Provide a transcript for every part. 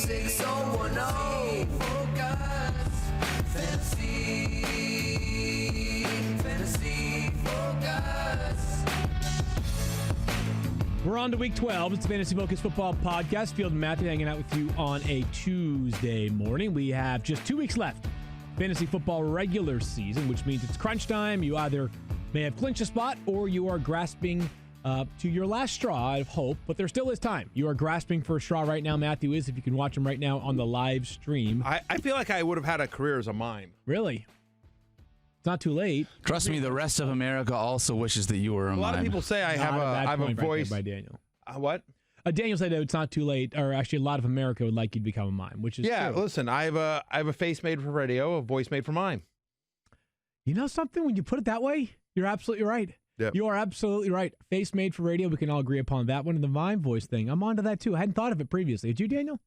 6010 Focus. Fantasy Focus. We're on to week 12. It's the Fantasy Focus Football Podcast. Field and Matthew hanging out with you on a Tuesday morning. We have just 2 weeks left. Fantasy football regular season, which means it's crunch time. You either may have clinched a spot or you are grasping to your last straw out of hope, but there still is time. You are grasping for a straw right now. Matthew is, if you can watch him right now on the live stream. I feel like I would have had a career as a mime. Really? It's not too late. Trust me, the rest of America also wishes that you were a mime. A lot of people say I have a voice. Right by Daniel. What? Daniel said that it's not too late, or actually a lot of America would like you to become a mime, which is true. Listen, I have a face made for radio, a voice made for mime. You know something? When you put it that way, you're absolutely right. Yep. You are absolutely right. Face made for radio. We can all agree upon that one. And the mime voice thing, I'm onto that too. I hadn't thought of it previously. Did you, Daniel?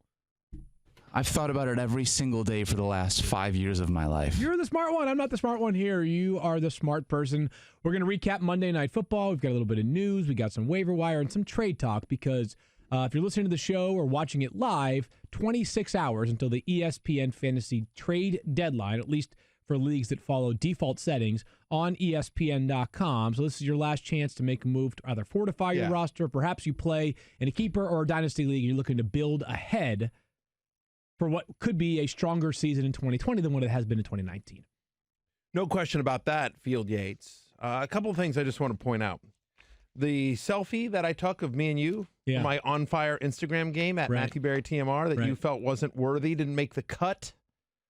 I've thought about it every single day for the last 5 years of my life. You're the smart one. I'm not the smart one here. You are the smart person. We're going to recap Monday Night Football. We've got a little bit of news. We got some waiver wire and some trade talk because if you're listening to the show or watching it live, 26 hours until the ESPN Fantasy Trade Deadline, at least for leagues that follow default settings on ESPN.com. So this is your last chance to make a move to either fortify your roster, perhaps you play in a keeper or a dynasty league and you're looking to build ahead for what could be a stronger season in 2020 than what it has been in 2019. No question about that, Field Yates. A couple of things I just want to point out. The selfie that I took of me and you for my On Fire Instagram game at Matthew Berry TMR that you felt wasn't worthy, didn't make the cut.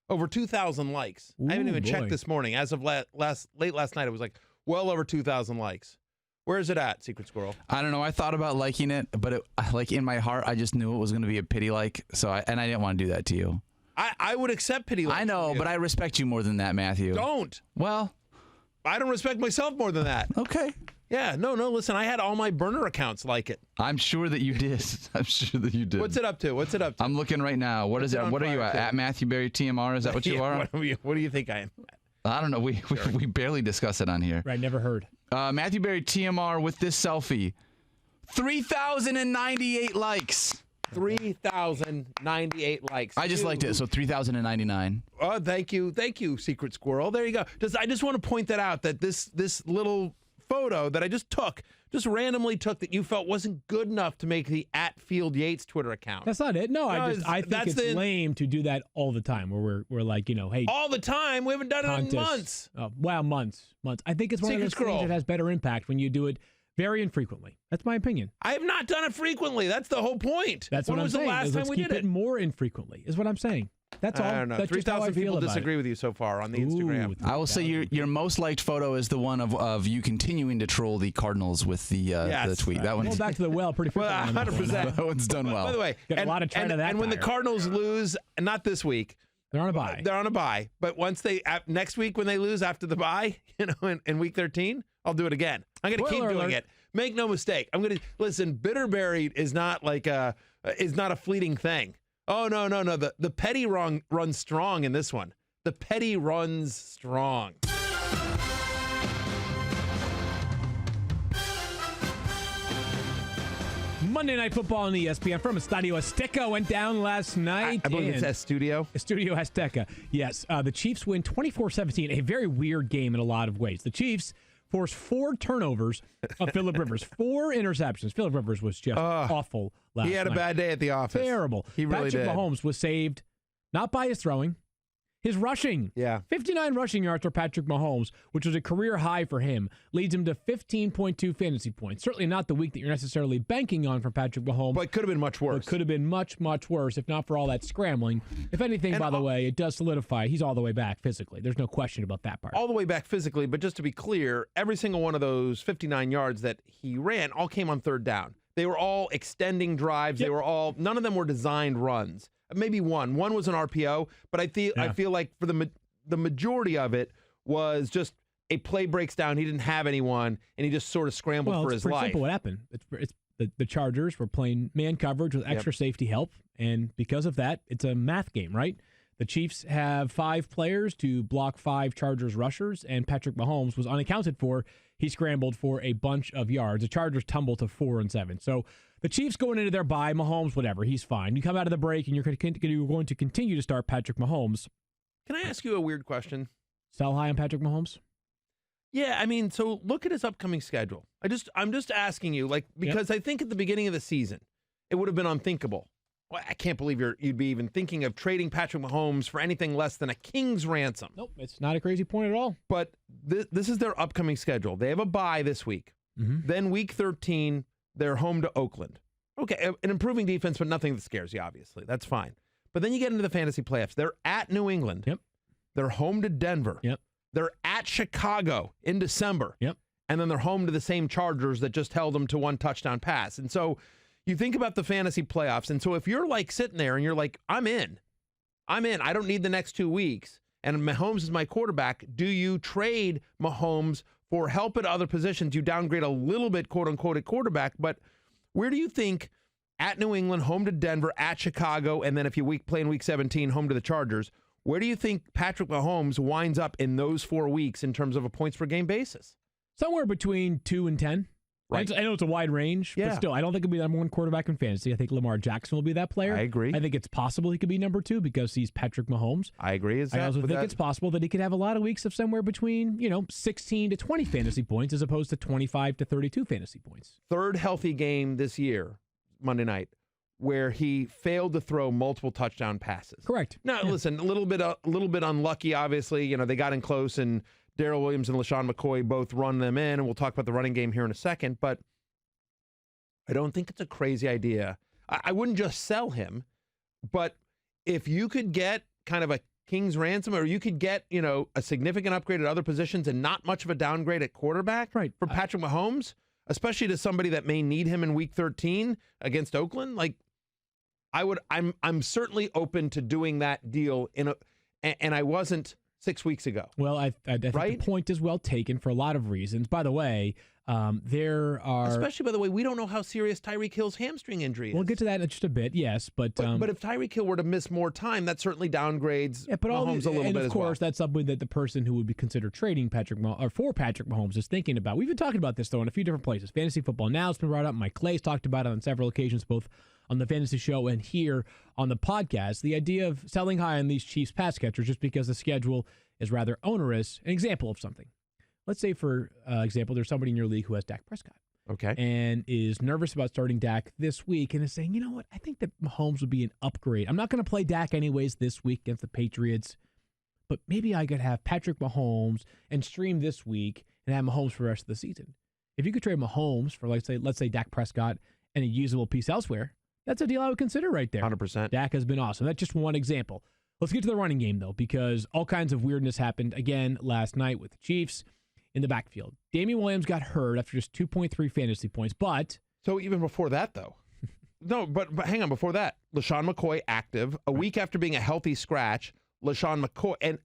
Over 2,000 likes. I haven't even checked this morning. As of late last night, it was like well over 2,000 likes. Where is it at, Secret Squirrel? I don't know. I thought about liking it, but like in my heart, I just knew it was going to be a pity like. I didn't want to do that to you. I would accept pity like. I know, but I respect you more than that, Matthew. Don't. Well, I don't respect myself more than that. Okay. Yeah, no, listen, I had all my burner accounts like it. I'm sure that you did. I'm sure that you did. What's it up to? I'm looking right now. What is it? What are you at Matthew Berry TMR? Is that what you are? What do you think I am? I don't know. We barely discuss it on here. Right, never heard. Matthew Berry TMR with this selfie. 3,098 likes. 3,098 likes. I just liked it, so 3,099. Oh, thank you, Secret Squirrel. There you go. I just want to point that out, that this little photo that I just randomly took that you felt wasn't good enough to make the @Field Yates Twitter account. That's not it. No, I think it's lame to do that all the time. Where we're like, hey, all the time. We haven't done it in months. Months. I think it's one of those things that has better impact when you do it very infrequently. That's my opinion. I have not done it frequently. That's the whole point. That's what I'm saying. When was the last time we did it? Keep it more infrequently is what I'm saying. That's all. I don't know. 3,000 people disagree with you so far on the Instagram. I will say your most liked photo is the one of you continuing to troll the Cardinals with the tweet. That one's going back to the well pretty quickly. 100%. That one's done well. By the way, a lot of trend of that. And when the Cardinals lose, not this week. They're on a bye. But once next week when they lose after the bye, in week 13, I'll do it again. I'm going to keep doing it. Make no mistake. I'm going to listen. Bitterberry is not a fleeting thing. Oh no. The petty runs strong in this one. The petty runs strong. Monday Night Football on ESPN from Estadio Azteca went down last night. I believe it's Estudio. Estadio Azteca. Yes. The Chiefs win 24-17. A very weird game in a lot of ways. The Chiefs forced 4 turnovers of Phillip Rivers, 4 interceptions. Phillip Rivers was just awful last night. He had a bad day at the office. Terrible. He really did. Patrick Mahomes was saved not by his throwing, his rushing. 59 rushing yards for Patrick Mahomes, which was a career high for him, leads him to 15.2 fantasy points. Certainly not the week that you're necessarily banking on for Patrick Mahomes. But it could have been much worse. It could have been much, much worse if not for all that scrambling. If anything, by the way, it does solidify. He's all the way back physically. There's no question about that part. All the way back physically, but just to be clear, every single one of those 59 yards that he ran all came on third down. They were all extending drives. Yep. None of them were designed runs. Maybe one was an RPO, but I feel like for the majority of it was just a play breaks down. He didn't have anyone, and he just sort of scrambled for his life. Simple. What happened? It's the Chargers were playing man coverage with extra safety help, and because of that, it's a math game, right? The Chiefs have 5 players to block 5 Chargers rushers, and Patrick Mahomes was unaccounted for. He scrambled for a bunch of yards. The Chargers tumbled to 4-7. So the Chiefs going into their bye, Mahomes, whatever, he's fine. You come out of the break, and you're going to continue to start Patrick Mahomes. Can I ask you a weird question? Sell high on Patrick Mahomes? Yeah, I mean, so look at his upcoming schedule. I'm just asking you, because I think at the beginning of the season, it would have been unthinkable. Well, I can't believe you'd be even thinking of trading Patrick Mahomes for anything less than a king's ransom. Nope, it's not a crazy point at all. But this is their upcoming schedule. They have a bye this week. Mm-hmm. Then week 13, they're home to Oakland. Okay, an improving defense, but nothing that scares you, obviously. That's fine. But then you get into the fantasy playoffs. They're at New England. Yep. They're home to Denver. Yep. They're at Chicago in December. Yep. And then they're home to the same Chargers that just held them to 1 touchdown pass. And so you think about the fantasy playoffs. And so if you're sitting there and you're like, I'm in. I don't need the next 2 weeks. And Mahomes is my quarterback. Do you trade Mahomes for help at other positions? You downgrade a little bit, quote unquote, at quarterback. But where do you think at New England, home to Denver, at Chicago, and then if you play in week 17, home to the Chargers, where do you think Patrick Mahomes winds up in those 4 weeks in terms of a points per game basis? Somewhere between 2 and 10. Right. I know it's a wide range, but still, I don't think he'll be the number 1 quarterback in fantasy. I think Lamar Jackson will be that player. I agree. I think it's possible he could be number 2 because he's Patrick Mahomes. I agree. I also think it's possible that he could have a lot of weeks of somewhere between 16 to 20 fantasy points as opposed to 25 to 32 fantasy points. Third healthy game this year, Monday night, where he failed to throw multiple touchdown passes. Correct. Now, listen, a little bit unlucky, obviously. They got in close, and Darrell Williams and LaShawn McCoy both run them in, and we'll talk about the running game here in a second, but I don't think it's a crazy idea. I wouldn't just sell him, but if you could get kind of a king's ransom, or you could get, a significant upgrade at other positions and not much of a downgrade at quarterback for Patrick Mahomes, especially to somebody that may need him in week 13 against Oakland, I'm certainly open to doing that deal and I wasn't 6 weeks ago. Well, I think the point is well taken for a lot of reasons. By the way, there are... Especially, by the way, we don't know how serious Tyreek Hill's hamstring injury is. We'll get to that in just a bit, yes. But if Tyreek Hill were to miss more time, that certainly downgrades Mahomes a little bit as well. And, of course, that's something that the person who would be considered trading Patrick Mahomes is thinking about. We've been talking about this, though, in a few different places. Fantasy Football Now has been brought up. Mike Clay's talked about it on several occasions, both on the fantasy show and here on the podcast. The idea of selling high on these Chiefs pass catchers just because the schedule is rather onerous. An example of something. Let's say, for example, there's somebody in your league who has Dak Prescott. Okay. And is nervous about starting Dak this week and is saying, you know what, I think that Mahomes would be an upgrade. I'm not going to play Dak anyways this week against the Patriots, but maybe I could have Patrick Mahomes and stream this week and have Mahomes for the rest of the season. If you could trade Mahomes for, let's say Dak Prescott and a usable piece elsewhere, that's a deal I would consider right there. 100%. Dak has been awesome. That's just one example. Let's get to the running game, though, because all kinds of weirdness happened again last night with the Chiefs in the backfield. Damian Williams got hurt after just 2.3 fantasy points, but... So even before that, though. No, but hang on. Before that, LaShawn McCoy active. A week after being a healthy scratch, LaShawn McCoy... And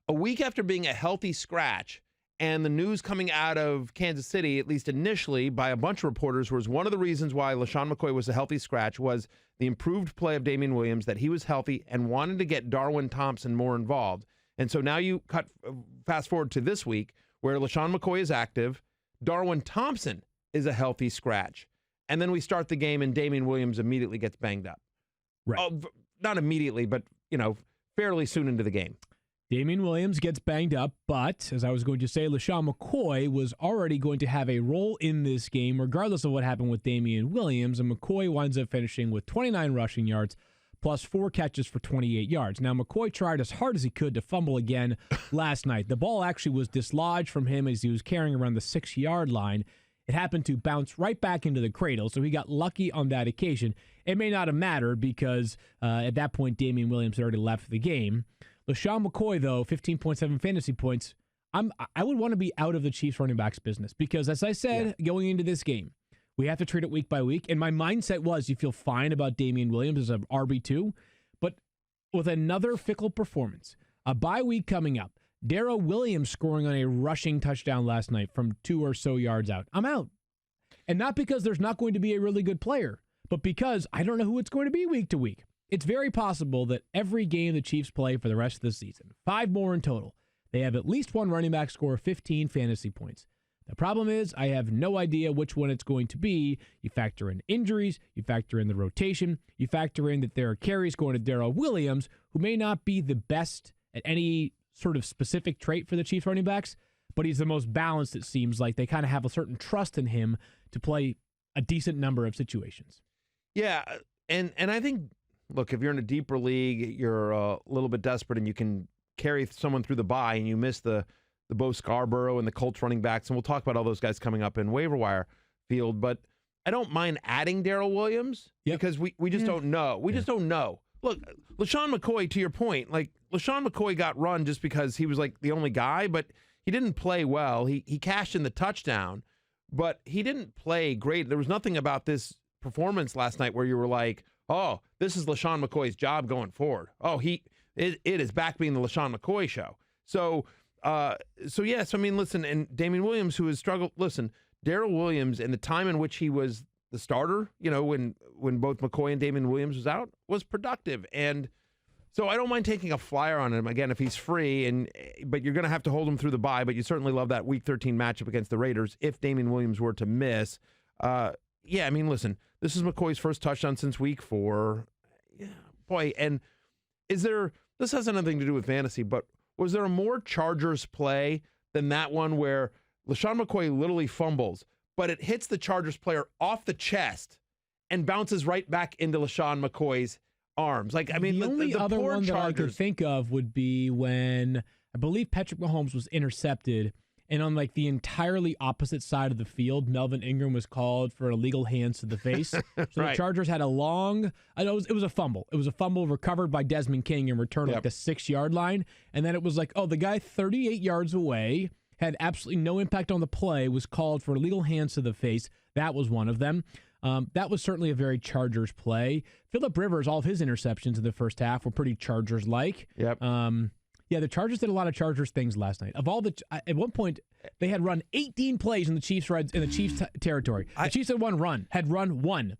a week after being a healthy scratch, and the news coming out of Kansas City, at least initially, by a bunch of reporters, was one of the reasons why LaShawn McCoy was a healthy scratch was the improved play of Damian Williams, that he was healthy and wanted to get Darwin Thompson more involved. And so now you fast forward to this week, where LaShawn McCoy is active, Darwin Thompson is a healthy scratch. And then we start the game and Damian Williams immediately gets banged up. Right. Oh, not immediately, but, fairly soon into the game. Damian Williams gets banged up, but, as I was going to say, LaShawn McCoy was already going to have a role in this game, regardless of what happened with Damian Williams, and McCoy winds up finishing with 29 rushing yards, plus 4 catches for 28 yards. Now, McCoy tried as hard as he could to fumble again last night. The ball actually was dislodged from him as he was carrying around the 6-yard line. It happened to bounce right back into the cradle, so he got lucky on that occasion. It may not have mattered because at that point, Damian Williams had already left the game. LaShawn McCoy, though, 15.7 fantasy points. I would want to be out of the Chiefs running backs business because, as I said, going into this game, we have to treat it week by week. And my mindset was you feel fine about Damian Williams as an RB2, but with another fickle performance, a bye week coming up, Darrell Williams scoring on a rushing touchdown last night from 2 or so yards out, I'm out. And not because there's not going to be a really good player, but because I don't know who it's going to be week to week. it's very possible that every game the Chiefs play for the rest of the season, 5 more in total, they have at least one running back score 15 fantasy points. The problem is I have no idea which one it's going to be. You factor in injuries, you factor in the rotation, you factor in that there are carries going to Darrell Williams, who may not be the best at any sort of specific trait for the Chiefs running backs, but he's the most balanced, it seems like. They kind of have a certain trust in him to play a decent number of situations. Yeah, and I think, look, if you're in a deeper league, you're a little bit desperate and you can carry someone through the bye and you miss the Bo Scarbrough and the Colts running backs, and we'll talk about all those guys coming up in waiver wire field, but I don't mind adding Darrell Williams because we just don't know. We just don't know. Look, LaShawn McCoy, to your point, like LaShawn McCoy got run just because he was like the only guy, but he didn't play well. He cashed in the touchdown, but he didn't play great. There was nothing about this performance last night where you were like, oh, this is LaShawn McCoy's job going forward. Oh, it is back being the LaShawn McCoy show. So yes, I mean, listen, and Damian Williams, who has struggled, listen, Darrell Williams and the time in which he was the starter, when both McCoy and Damian Williams was out, was productive. And so I don't mind taking a flyer on him, again, if he's free, but you're going to have to hold him through the bye, but you certainly love that Week 13 matchup against the Raiders if Damian Williams were to miss. Yeah, I mean, listen, this is McCoy's first touchdown since Week 4. Yeah, boy, and this has nothing to do with fantasy, but was there a more Chargers play than that one where LaShawn McCoy literally fumbles, but it hits the Chargers player off the chest and bounces right back into LaShawn McCoy's arms? Like, I mean, the only other poor one that I Chargers. could think of would be when I believe Patrick Mahomes was intercepted, and on like the entirely opposite side of the field, Melvin Ingram was called for illegal hands to the face. So Right. the Chargers had a long, I know it was a fumble. It was a fumble recovered by Desmond King and returned like the 6-yard line. And then it was like, oh, the guy 38 yards away had absolutely no impact on the play, was called for illegal hands to the face. That was one of them. That was certainly a very Chargers play. Phillip Rivers, all of his interceptions in the first half were pretty Chargers-like. Yep. Yeah, the Chargers did a lot of Chargers things last night. Of all at one point, they had run 18 plays in the Chiefs territory. The Chiefs had run one,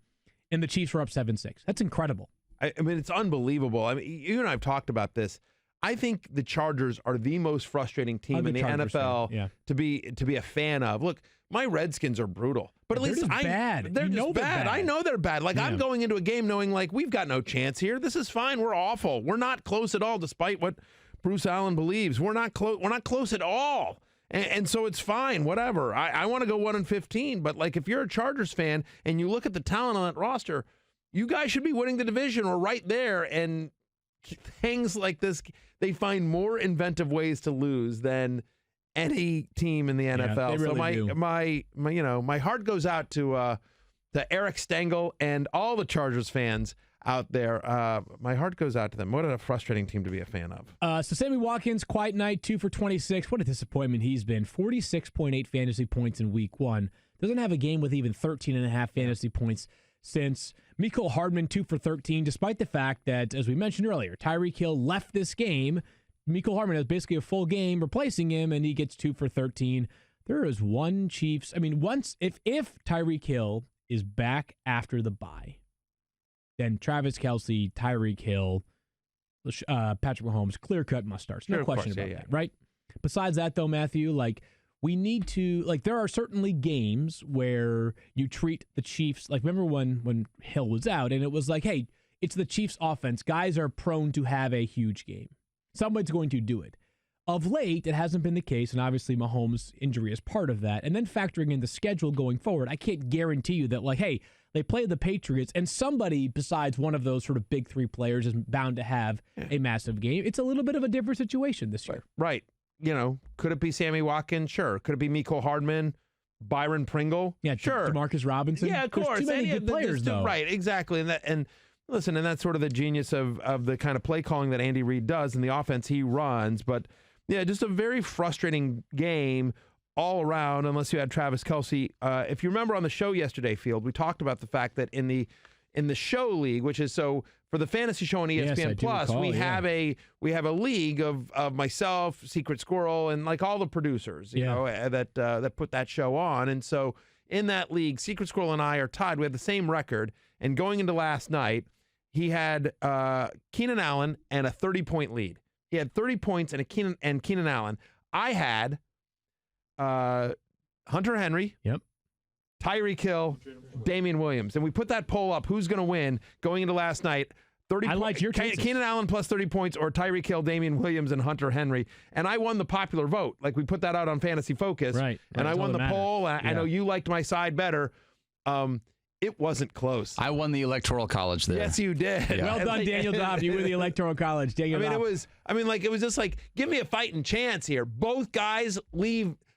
and the Chiefs were up 7-6. That's incredible. I mean, it's unbelievable. I mean, you and I have talked about this. I think the Chargers are the most frustrating team in the NFL to be a fan of. Look, my Redskins are brutal, but at least bad. They're just bad. I know they're bad. Like, I'm going into a game knowing like we've got no chance here. This is fine. We're awful. We're not close at all, despite what Bruce Allen believes. We're not close. We're not close at all. And so it's fine, whatever. I want to go 1-15, but like if you're a Chargers fan and you look at the talent on that roster, you guys should be winning the division or right there. And things like this, they find more inventive ways to lose than any team in the NFL. They really do. My heart goes out to Eric Stengel and all the Chargers fans out there. My heart goes out to them. What a frustrating team to be a fan of. So Sammy Watkins, quiet night, 2 for 26. What a disappointment he's been. 46.8 fantasy points in week 1. Doesn't have a game with even 13.5 fantasy points since Mecole Hardman, 2 for 13, despite the fact that, as we mentioned earlier, Tyreek Hill left this game. Mecole Hardman has basically a full game replacing him, and he gets 2 for 13. There is one Chiefs. I mean, if Tyreek Hill is back after the bye, then Travis Kelce, Tyreek Hill, Patrick Mahomes, clear-cut must starts. No question about that, right? Besides that, though, Matthew, we need to, there are certainly games where you treat the Chiefs, remember when Hill was out, and it was like, hey, it's the Chiefs' offense. Guys are prone to have a huge game. Somebody's going to do it. Of late, it hasn't been the case, and obviously Mahomes' injury is part of that. And then factoring in the schedule going forward, I can't guarantee you that, hey, they play the Patriots, and somebody besides one of those sort of big 3 players is bound to have a massive game. It's a little bit of a different situation this year. Right. Could it be Sammy Watkins? Sure. Could it be Mecole Hardman, Byron Pringle? Yeah, sure. DeMarcus Robinson? Yeah, of course. There's too many good players, though. Right, exactly. And listen, and that's sort of the genius of the kind of play calling that Andy Reid does and the offense he runs. But, yeah, just a very frustrating game all around, unless you had Travis Kelce. If you remember on the show yesterday, Field, we talked about the fact that in the show league, which is so for the fantasy show on ESPN Plus, we have a league of myself, Secret Squirrel, and all the producers, you know, that put that show on. And so in that league, Secret Squirrel and I are tied. We have the same record. And going into last night, he had Keenan Allen and a 30-point lead. He had 30 points and Keenan Allen. I had Hunter Henry, Tyreek Hill, Damian Williams. And we put that poll up, who's going to win going into last night. I like your chances. Keenan Allen plus 30 points or Tyreek Hill, Damian Williams, and Hunter Henry. And I won the popular vote. Like, we put that out on Fantasy Focus. Right. And I won the poll. I know you liked my side better. It wasn't close. I won the Electoral College there. Yes, you did. Yeah. Well done, Daniel Dobb. You win the Electoral College. Daniel Dobb. It was just like, give me a fighting chance here. Both guys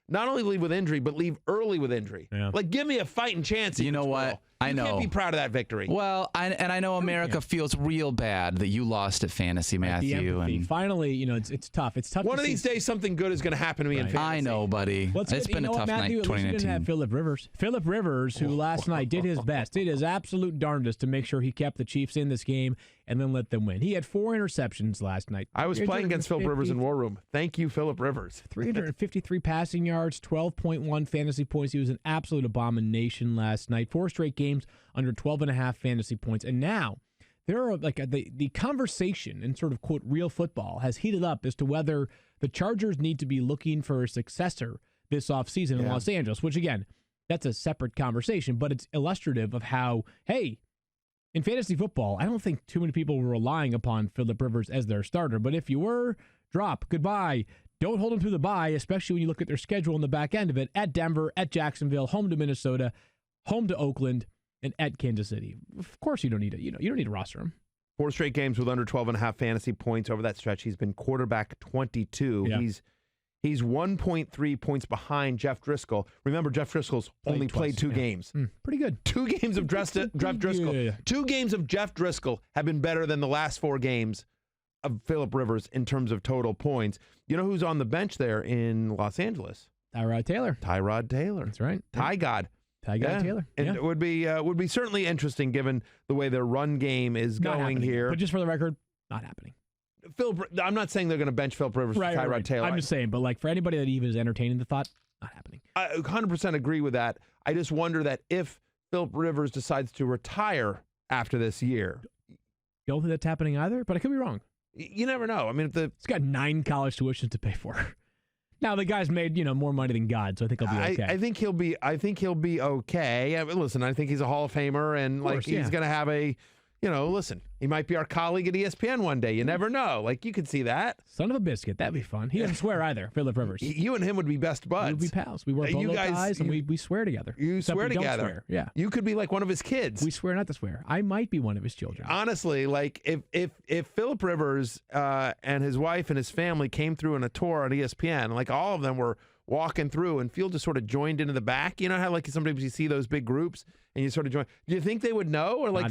not only leave with injury, but leave early with injury. Yeah. Like, give me a fighting chance. You know what? I know. You can't be proud of that victory. Well, I know America feels real bad that you lost at Fantasy, Matthew. And finally, it's tough. It's tough. One of these days, something good is going to happen to me in fantasy. I know, buddy. It's been a tough night, Matthew, 2019. At least you didn't have Phillip Rivers. Phillip Rivers, who last night did his best, did his absolute darndest to make sure he kept the Chiefs in this game and then let them win. He had 4 interceptions last night. I was playing against Phillip Rivers in War Room. Thank you, Phillip Rivers. 353 passing yards, 12.1 fantasy points. He was an absolute abomination last night. 4 straight games under 12.5 fantasy points. And now there are the conversation in sort of, quote, real football has heated up as to whether the Chargers need to be looking for a successor this offseason in Los Angeles, which, again, that's a separate conversation, but it's illustrative of how, hey, in fantasy football, I don't think too many people were relying upon Phillip Rivers as their starter. But if you were, drop, goodbye. Don't hold him through the bye, especially when you look at their schedule in the back end of it. At Denver, at Jacksonville, home to Minnesota, home to Oakland, and at Kansas City. Of course you don't need to, you don't need to roster him. 4 straight games with under 12.5 fantasy points over that stretch. He's been quarterback 22. Yeah. He's 1.3 points behind Jeff Driskel. Remember, Jeff Driskel's only played 2 games. Pretty good. 2 games of Jeff Driskel. Yeah. 2 games of Jeff Driskel have been better than the last 4 games of Phillip Rivers in terms of total points. You know who's on the bench there in Los Angeles? Tyrod Taylor. That's right. Ty God Taylor. And it would be certainly interesting given the way their run game is going here. But just for the record, not happening. I'm not saying they're going to bench Phillip Rivers for Tyrod Taylor. I'm just saying, but for anybody that even is entertaining the thought, not happening. I 100% agree with that. I just wonder that if Phillip Rivers decides to retire after this year. Don't think that's happening either, but I could be wrong. You never know. I mean, he's got 9 college tuitions to pay for. Now the guy's made more money than God, so I think he'll be okay. I think he'll be okay. I mean, listen, I think he's a Hall of Famer, and he's going to have a. Listen, he might be our colleague at ESPN one day. You never know. You could see that. Son of a biscuit. That'd be fun. He doesn't swear either, Phillip Rivers. You and him would be best buds. We would be pals. We wear polo ties, and we swear together. You swear together. Don't swear. Yeah. You could be like one of his kids. We swear not to swear. I might be one of his children. Honestly, if Phillip Rivers and his wife and his family came through on a tour on ESPN, all of them were walking through, and Field just sort of joined into the back. You know how sometimes you see those big groups and you sort of join. Do you think they would know, or it'd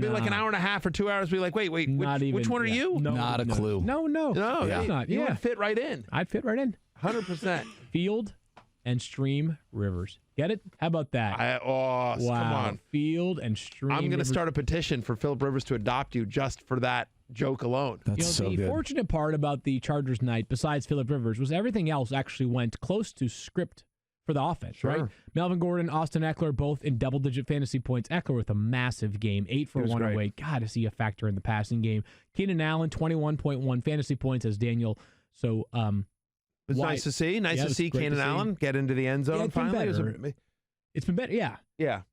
be like an hour and a half or 2 hours? Be like, wait, which one are you? Not a clue. No, yeah. Not. You would fit right in. I'd fit right in. 100%. Field and Stream Rivers. Get it? How about that? Wow. Come on. Field and Stream. I'm going to start a petition for Phillip Rivers to adopt you just for that joke alone. That's so good. The fortunate part about the Chargers night, besides Phillip Rivers, was everything else actually went close to script for the offense, right? Melvin Gordon, Austin Eckler, both in double-digit fantasy points. Eckler with a massive game, 8 for 108. God, is he a factor in the passing game? Keenan Allen, 21.1 fantasy points as Daniel. So, it's nice to see. Nice to see Keenan Allen get into the end zone finally. It's been better, yeah.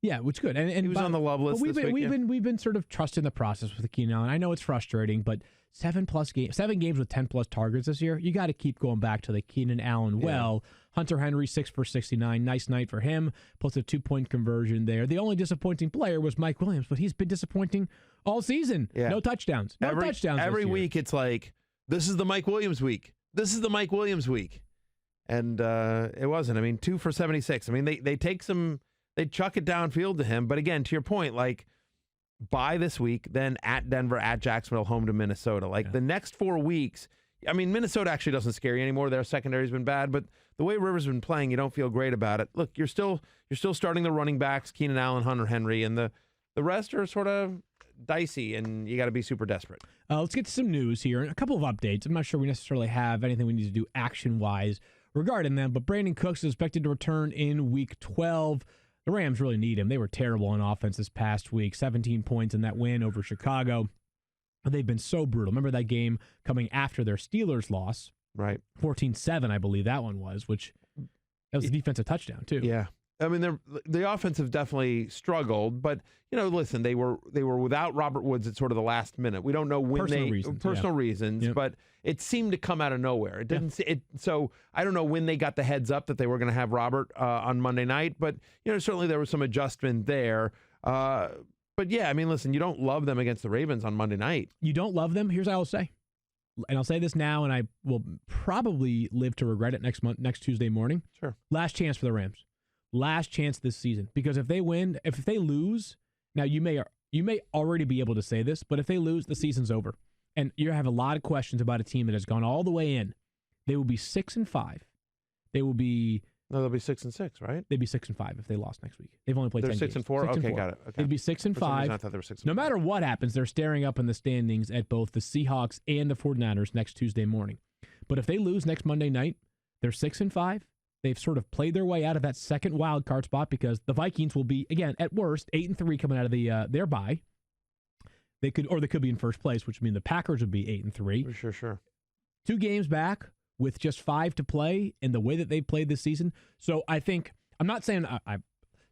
Yeah, which is good. And he was on the love list this week. We've been sort of trusting the process with Keenan Allen. I know it's frustrating, but 7 games with 10+ targets this year. You got to keep going back to the Keenan Allen well. Hunter Henry, 6 for 69. Nice night for him. Plus a 2-point conversion there. The only disappointing player was Mike Williams, but he's been disappointing all season. Yeah. No touchdowns. Every week it's like, this is the Mike Williams week. This is the Mike Williams week. And it wasn't. I mean, 2 for 76. I mean, they chuck it downfield to him. But again, to your point, bye this week, then at Denver, at Jacksonville, home to Minnesota. The next 4 weeks, I mean, Minnesota actually doesn't scare you anymore. Their secondary's been bad, but the way Rivers has been playing, you don't feel great about it. Look, you're still starting the running backs, Keenan Allen, Hunter Henry, and the rest are sort of dicey, and you got to be super desperate. Let's get to some news here and a couple of updates. I'm not sure we necessarily have anything we need to do action-wise regarding them, but Brandon Cooks is expected to return in Week 12. The Rams really need him. They were terrible on offense this past week. 17 points in that win over Chicago. They've been so brutal. Remember that game coming after their Steelers loss? Right. 14-7, I believe that one was, which that was a defensive touchdown, too. Yeah. I mean, the offense have definitely struggled, but, listen, they were without Robert Woods at sort of the last minute. We don't know when personal reasons, yep. But it seemed to come out of nowhere. It didn't. Yeah. So I don't know when they got the heads up that they were going to have Robert on Monday night, but certainly there was some adjustment there. But yeah, I mean, listen, you don't love them against the Ravens on Monday night. You don't love them. Here's what I'll say, and I'll say this now, and I will probably live to regret it next Tuesday morning. Sure. Last chance for the Rams. Last chance this season, because if they lose, now you may already be able to say this, but if they lose, the season's over, and you have a lot of questions about a team that has gone all the way in. They will be 6-5. They'll be 6-6, right? They'd be 6-5 if they lost next week. They've only played 10 games. 6-4. Okay, got it. Okay. They'd be 6-5. I thought they were 6-5. No matter what happens, they're staring up in the standings at both the Seahawks and the 49ers next Tuesday morning. But if they lose next Monday night, they're 6-5. They've sort of played their way out of that second wild card spot because the Vikings will be, again, at worst, 8-3 coming out of their bye. They could be in first place, which would mean the Packers would be 8-3. Sure. 2 games back with just 5 to play in the way that they played this season. So I think, I'm not saying,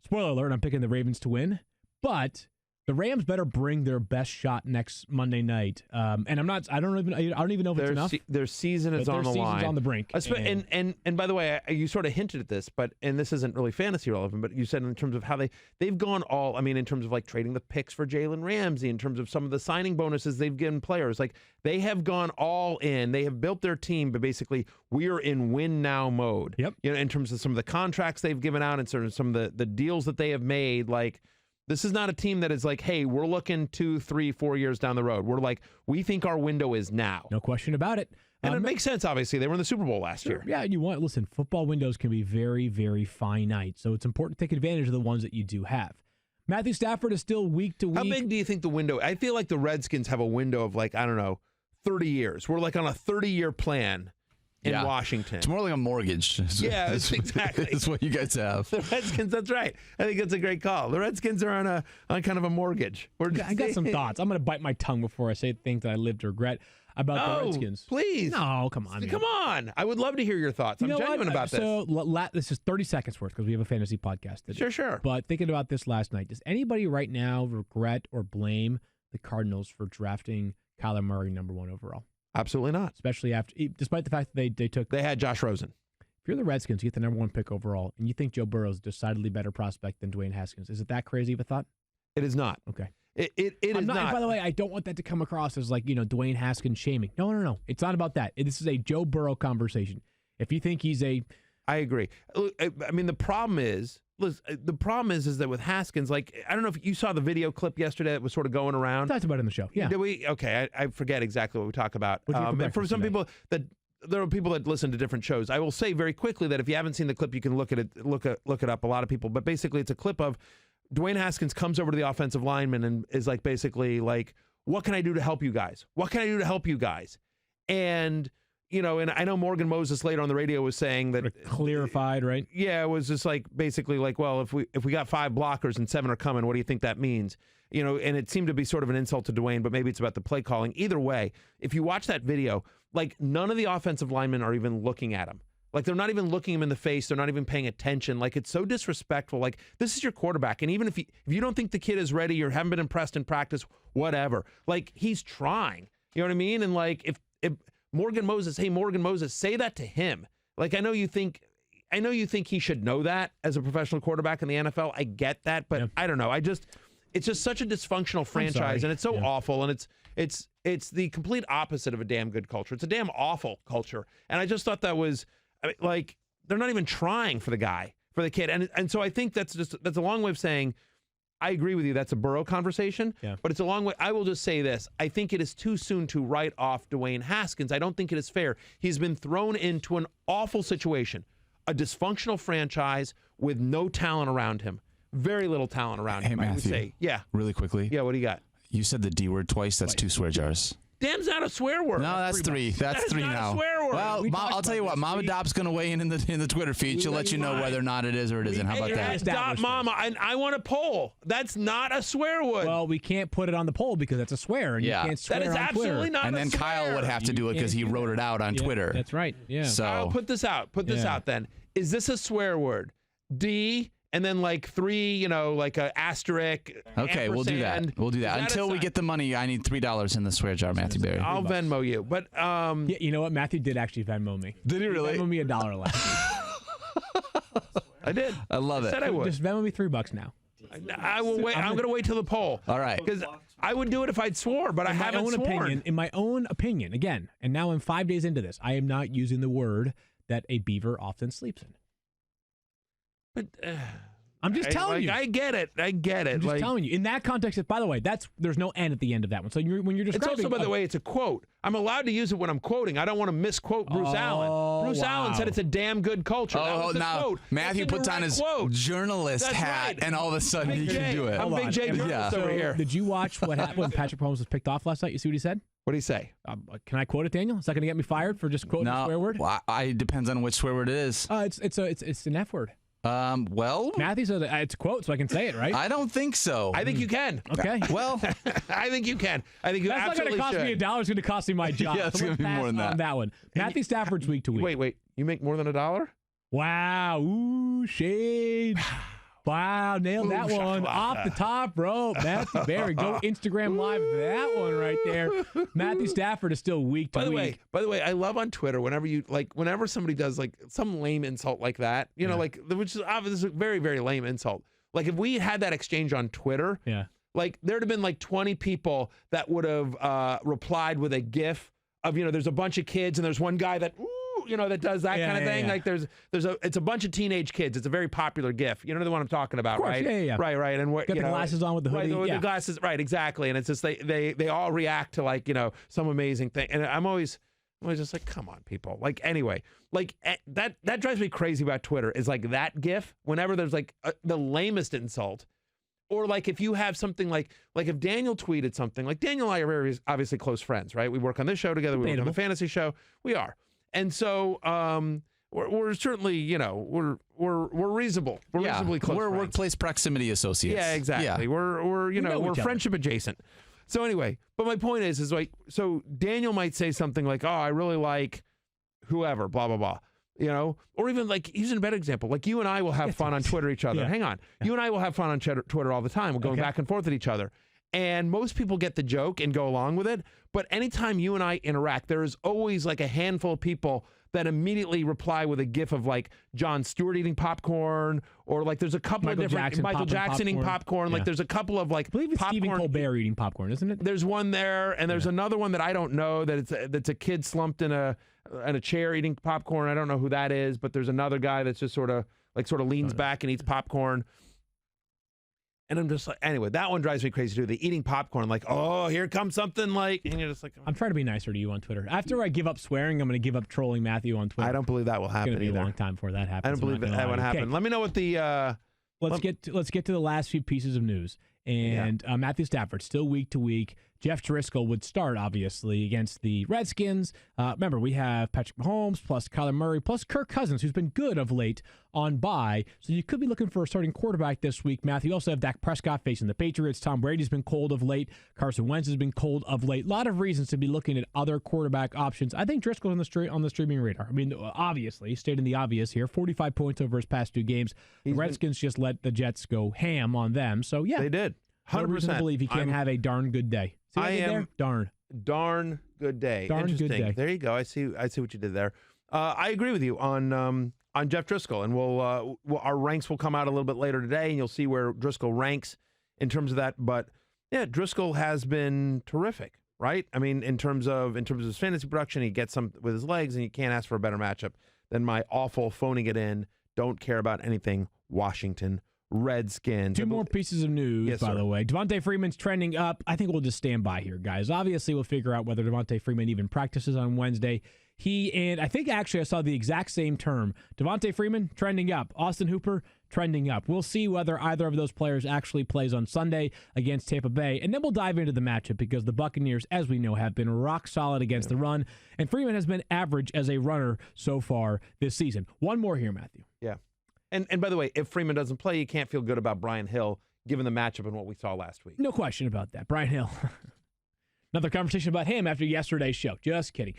spoiler alert, I'm picking the Ravens to win, but the Rams better bring their best shot next Monday night. And I don't even know if it's enough. Their season is on the line. Their season's on the brink. And by the way, you sort of hinted at this, and this isn't really fantasy relevant, but you said in terms of how they've gone all, I mean, in terms of like trading the picks for Jalen Ramsey, in terms of some of the signing bonuses they've given players, like they have gone all in. They have built their team, but basically we're in win now mode. Yep. In terms of some of the contracts they've given out and sort of some of the deals that they have made, like. This is not a team that is like, hey, we're looking 2, 3, 4 years down the road. We're like, we think our window is now. No question about it. And it makes sense, obviously. They were in the Super Bowl last year. Yeah, listen, football windows can be very, very finite. So it's important to take advantage of the ones that you do have. Matthew Stafford is still week to week. How big do you think the window? I feel like the Redskins have a window of 30 years. We're like on a 30-year plan. In Washington. It's more like a mortgage. Yeah, exactly. That's what you guys have. The Redskins, that's right. I think that's a great call. The Redskins are on kind of a mortgage. I got some thoughts. I'm going to bite my tongue before I say things that I live to regret about the Redskins. Please. No, come on. Come on. I would love to hear your thoughts. I'm genuine about this. So this is 30 seconds worth because we have a fantasy podcast today. Sure. But thinking about this last night, does anybody right now regret or blame the Cardinals for drafting Kyler Murray #1 overall? Absolutely not. Especially despite the fact that they had Josh Rosen. If you're the Redskins, you get the #1 pick overall, and you think Joe Burrow is a decidedly better prospect than Dwayne Haskins. Is it that crazy of a thought? It is not. Okay. It is not. By the way, I don't want that to come across as Dwayne Haskins shaming. No. It's not about that. This is a Joe Burrow conversation. If you think he's I agree. I mean, the problem is that with Haskins, I don't know if you saw the video clip yesterday that was sort of going around. Talked about it in the show. Yeah. Did we? Okay. I forget exactly what we talk about. And for some people there are people that listen to different shows. I will say very quickly that if you haven't seen the clip, you can look it up. A lot of people, but basically it's a clip of Dwayne Haskins comes over to the offensive lineman and is basically what can I do to help you guys? What can I do to help you guys? And and I know Morgan Moses later on the radio was saying that clarified, right? Yeah, it was just basically well, if we got 5 blockers and 7 are coming, what do you think that means? And it seemed to be sort of an insult to Dwayne, but maybe it's about the play calling. Either way, if you watch that video, none of the offensive linemen are even looking at him. They're not even looking him in the face. They're not even paying attention. It's so disrespectful. This is your quarterback. And even if you don't think the kid is ready or haven't been impressed in practice, whatever, he's trying. You know what I mean? And if Morgan Moses, say that to him. I know you think he should know that as a professional quarterback in the NFL. I get that, but I don't know. It's just such a dysfunctional franchise, and it's so awful, and it's the complete opposite of a damn good culture. It's a damn awful culture, and I just thought that was they're not even trying for the kid, and so I think that's a long way of saying. I agree with you. That's a Burrow conversation, but it's a long way. I will just say this. I think it is too soon to write off Dwayne Haskins. I don't think it is fair. He's been thrown into an awful situation, a dysfunctional franchise with no talent around him, very little talent around him, Matthew, I would say. Yeah. Really quickly. Yeah, what do you got? You said the D word twice. That's 2 swear jars. Damn's not a swear word. No, that's three. That's three not now. A swear word. Well, I'll tell you what. Mama Dop's going to weigh in the Twitter feed. She'll let you know whether or not it is or it isn't. How about that? Dot Mama, and I want a poll. That's not a swear word. Well, we can't put it on the poll because that's a swear, and you can't swear that is on absolutely Twitter. not. And a then swear. Kyle would have to do it because he wrote it out on Twitter. That's right. Yeah. So I'll put this out. Put this out then. Is this a swear word? D. And then like 3, like a asterisk. Okay, we'll do that. We'll do that. Until we get the money, I need $3 in the swear jar, Matthew Berry. I'll Venmo you. But yeah, you know what? Matthew did actually Venmo me. Did he really? He Venmo me $1 last week. I did. I love it. Said I would. Just Venmo me $3 now. I will wait. I'm going to wait till the poll. All right. Because I would do it if I'd swore, but I haven't sworn. In my own opinion, again, and now I'm 5 days into this, I am not using the word that a beaver often sleeps in. But I'm just telling you. I get it. I'm just telling you. In that context, by the way, there's no N at the end of that one. So when you're describing, it's also, by the way, it's a quote. I'm allowed to use it when I'm quoting. I don't want to misquote Bruce Allen. Bruce Allen said it's a damn good culture. Oh, now quote. Matthew puts on his journalist hat, and all of a sudden he can do it. I'm Big J journalist over here. Did you watch what happened when Patrick Mahomes was picked off last night? You see what he said? What did he say? Can I quote it, Daniel? Is that going to get me fired for just quoting a swear word? Well, it depends on which swear word it is. It's an F word. Well, Matthew said it's a quote, so I can say it, right? I don't think so. I think you can. Okay. Well, I think you can. I think you That's absolutely not going to cost me $1. It's going to cost me my job. Yeah, it's going to be more than that. On that one. Matthew Stafford's week to week. Wait. You make more than $1? Wow. Ooh, shade. Wow, nailed that one off the top rope. Matthew Berry, go Instagram Live that one right there. Matthew Stafford is still week to week. By the way, I love on Twitter whenever somebody does like some lame insult like that, which is obviously a very, very lame insult. Like if we had that exchange on Twitter, like there'd have been like 20 people that would have replied with a GIF of, there's a bunch of kids and there's one guy that that does that kind of thing. Like it's a bunch of teenage kids. It's a very popular GIF. You know the one I'm talking about, right? Yeah. Right. And got the glasses on with the hoodie. Right, the glasses, right, exactly. And it's just they all react to some amazing thing. And I'm always just like, come on, people. Like anyway, like that drives me crazy about Twitter is like that GIF. Whenever there's like the lamest insult. Or like if you have something like if Daniel tweeted something, like Daniel and I are very obviously close friends, right? We work on this show together. We work on the fantasy show. We are. And so we're certainly, we're reasonable. We're reasonably close. We're friends. workplace proximity associates. Yeah, exactly. Yeah. We're friendship adjacent. So anyway, but my point is like, so Daniel might say something like, "Oh, I really like whoever, blah blah blah," or even like using a better example, like you and I will have fun on Twitter each other. Hang on, you and I will have fun on Twitter all the time. We're going back and forth at each other. And most people get the joke and go along with it. But anytime you and I interact, there is always like a handful of people that immediately reply with a GIF of like Jon Stewart eating popcorn, or like there's a couple of different Michael Jackson eating popcorn. Like there's a couple of like I believe it's Stephen Colbert eating popcorn, isn't it? There's one there, and there's another one that I don't know that's a kid slumped in a chair eating popcorn. I don't know who that is, but there's another guy that's just sort of leans back and eats popcorn. And I'm just like, anyway, that one drives me crazy too. The eating popcorn, like, oh, here comes something like, and you're just like, I'm trying to be nicer to you on Twitter. After I give up swearing, I'm going to give up trolling Matthew on Twitter. I don't believe that will happen. It's going to be a long time before that happens. I don't believe that would happen. Let me know what the. Let's get to the last few pieces of news. And Matthew Stafford still week to week. Jeff Driskel would start, obviously, against the Redskins. Remember, we have Patrick Mahomes plus Kyler Murray plus Kirk Cousins, who's been good of late on bye. So you could be looking for a starting quarterback this week, Matthew. You also have Dak Prescott facing the Patriots. Tom Brady's been cold of late. Carson Wentz has been cold of late. A lot of reasons to be looking at other quarterback options. I think Driscoll's on the streaming radar. I mean, obviously, stating the obvious here, 45 points over his past 2 games. The Redskins just let the Jets go ham on them. So, yeah. They did. 100%. No reason to believe he can't have a darn good day. See what I did there? Darn good day. Darn good day. There you go. I see what you did there. I agree with you on Jeff Driskel, and our ranks will come out a little bit later today, and you'll see where Driskel ranks in terms of that. But yeah, Driskel has been terrific, right? I mean, in terms of his fantasy production, he gets some with his legs, and you can't ask for a better matchup than my awful phoning it in, don't care about anything Washington Redskins. Two more pieces of news, by the way. Devontae Freeman's trending up. I think we'll just stand by here, guys. Obviously, we'll figure out whether Devontae Freeman even practices on Wednesday. I think actually I saw the exact same term. Devontae Freeman, trending up. Austin Hooper, trending up. We'll see whether either of those players actually plays on Sunday against Tampa Bay. And then we'll dive into the matchup because the Buccaneers, as we know, have been rock solid against the run. And Freeman has been average as a runner so far this season. One more here, Matthew. Yeah. And by the way, if Freeman doesn't play, you can't feel good about Brian Hill, given the matchup and what we saw last week. No question about that. Brian Hill. Another conversation about him after yesterday's show. Just kidding.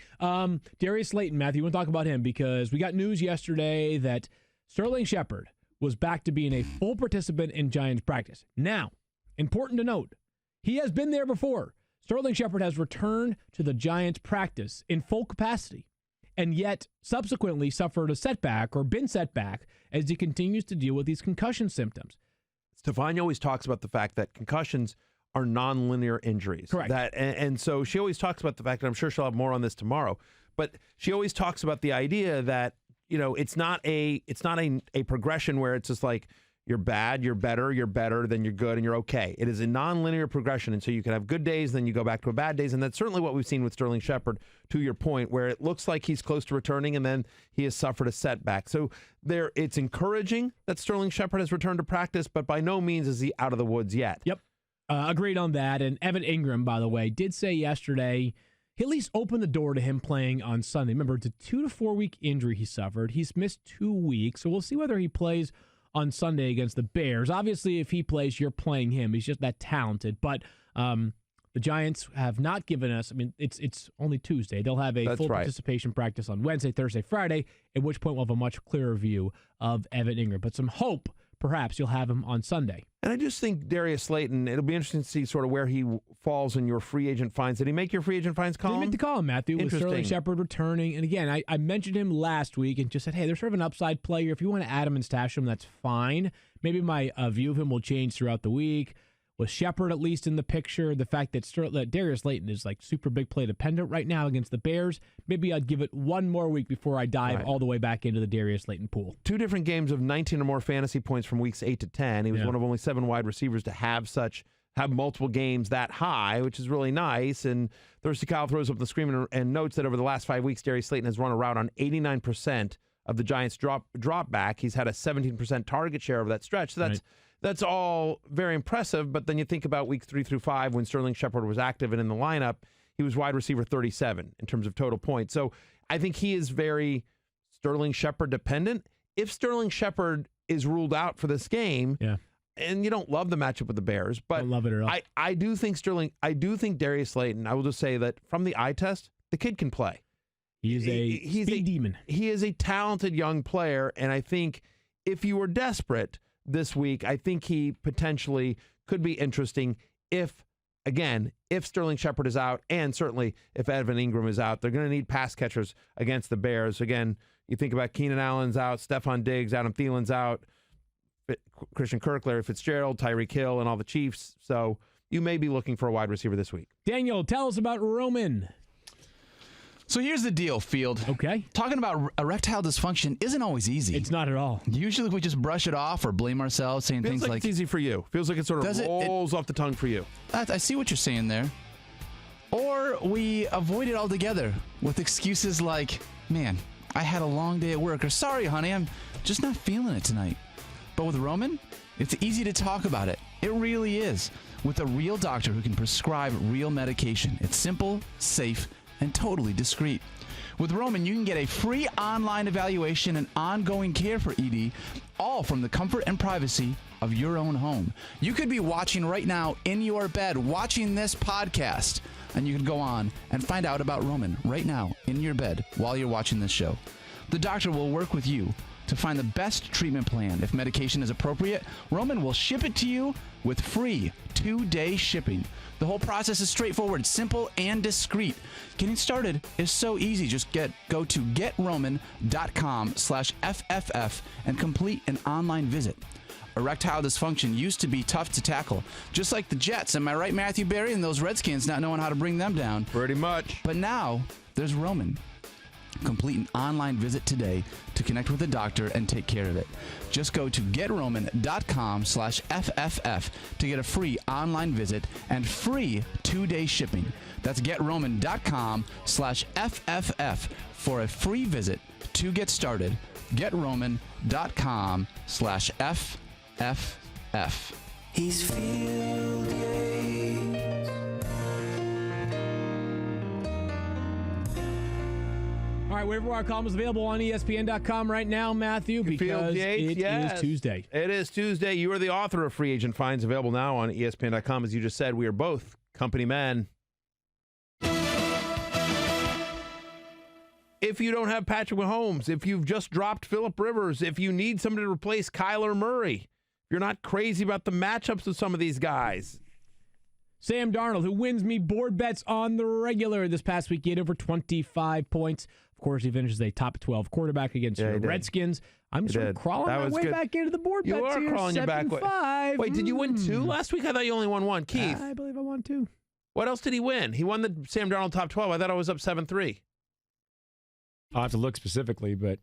Darius Slayton, Matthew, you want to talk about him because we got news yesterday that Sterling Shepard was back to being a full participant in Giants practice. Now, important to note, he has been there before. Sterling Shepard has returned to the Giants practice in full capacity and yet subsequently suffered a setback or been set back as he continues to deal with these concussion symptoms. Stefania always talks about the fact that concussions are nonlinear injuries. Correct. And so she always talks about the fact, and I'm sure she'll have more on this tomorrow, but she always talks about the idea that, it's not a progression where it's just like you're bad, you're better, then you're good, and you're okay. It is a nonlinear progression, and so you can have good days, then you go back to a bad days, and that's certainly what we've seen with Sterling Shepard, to your point, where it looks like he's close to returning, and then he has suffered a setback. So it's encouraging that Sterling Shepard has returned to practice, but by no means is he out of the woods yet. Yep. Agreed on that. And Evan Ingram, by the way, did say yesterday he at least opened the door to him playing on Sunday. Remember, it's a 2 to 4 week injury he suffered. He's missed 2 weeks, so we'll see whether he plays on Sunday against the Bears. Obviously, if he plays, you're playing him. He's just that talented. But the Giants have not given us, it's only Tuesday. They'll have a full participation practice on Wednesday, Thursday, Friday, at which point we'll have a much clearer view of Evan Ingram. But some hope, perhaps, you'll have him on Sunday. And I just think Darius Slayton, it'll be interesting to see sort of where he falls in your free agent finds. Did he make your free agent finds column? He meant to call him, Matthew, with Sterling Shepard returning. And again, I mentioned him last week and just said, hey, there's sort of an upside player. If you want to add him and stash him, that's fine. Maybe my view of him will change throughout the week. With Shepard at least in the picture, the fact that Darius Slayton is like super big play dependent right now against the Bears, maybe I'd give it one more week before I dive all the way back into the Darius Slayton pool. 2 different games of 19 or more fantasy points from weeks 8 to 10. He was one of only 7 wide receivers to have multiple games that high, which is really nice. And Thirsty Kyle throws up the screen and notes that over the last 5 weeks, Darius Slayton has run a route on 89% of the Giants drop back. He's had a 17% target share over that stretch. So that's all very impressive, but then you think about weeks 3 through 5 when Sterling Shepard was active and in the lineup, he was wide receiver 37 in terms of total points. So I think he is very Sterling Shepard dependent. If Sterling Shepard is ruled out for this game, and you don't love the matchup with the Bears, but don't love it at all. I do think Darius Slayton, I will just say that from the eye test, the kid can play. He's a speed demon. He is a talented young player, and I think if you were desperate this week, I think he potentially could be interesting if Sterling Shepard is out, and certainly if Evan Ingram is out. They're going to need pass catchers against the Bears. Again, you think about Keenan Allen's out, Stefon Diggs, Adam Thielen's out, Christian Kirk, Larry Fitzgerald, Tyreek Hill, and all the Chiefs. So you may be looking for a wide receiver this week. Daniel, tell us about Roman. So here's the deal, Field. Okay. Talking about erectile dysfunction isn't always easy. It's not at all. Usually we just brush it off or blame ourselves, saying Feels things like it's easy for you. Feels like it sort of rolls off the tongue for you. I see what you're saying there. Or we avoid it altogether with excuses like, man, I had a long day at work, or sorry, honey, I'm just not feeling it tonight. But with Roman, it's easy to talk about it. It really is. With a real doctor who can prescribe real medication. It's simple, safe, and totally discreet. With Roman, you can get a free online evaluation and ongoing care for ED, all from the comfort and privacy of your own home. You could be watching right now in your bed, watching this podcast, and you can go on and find out about Roman right now in your bed while you're watching this show. The doctor will work with you to find the best treatment plan. If medication is appropriate, Roman will ship it to you with free 2-day shipping. The whole process is straightforward, simple, and discreet. Getting started is so easy. Just go to getroman.com/FFF and complete an online visit. Erectile dysfunction used to be tough to tackle, just like the Jets. Am I right, Matthew Berry, and those Redskins not knowing how to bring them down? Pretty much. But now there's Roman. Complete an online visit today to connect with a doctor and take care of it. Just go to GetRoman.com/FFF to get a free online visit and free 2-day shipping. That's GetRoman.com/FFF for a free visit to get started. GetRoman.com/FFF. He's Field Yates. All right, Waiver Wire column is available on ESPN.com right now, Matthew, because it is Tuesday. It is Tuesday. You are the author of Free Agent Finds, available now on ESPN.com. As you just said, we are both company men. If you don't have Patrick Mahomes, if you've just dropped Phillip Rivers, if you need somebody to replace Kyler Murray, you're not crazy about the matchups of some of these guys. Sam Darnold, who wins me board bets on the regular this past week, he had over 25 points. Of course, he finishes a top 12 quarterback against the Redskins. I'm sort of crawling my way back into the board bets here. You are crawling your back way. Wait, did you win 2 last week? I thought you only won 1. Keith. I believe I won 2. What else did he win? He won the Sam Darnold top 12. I thought I was up 7-3. I'll have to look specifically, but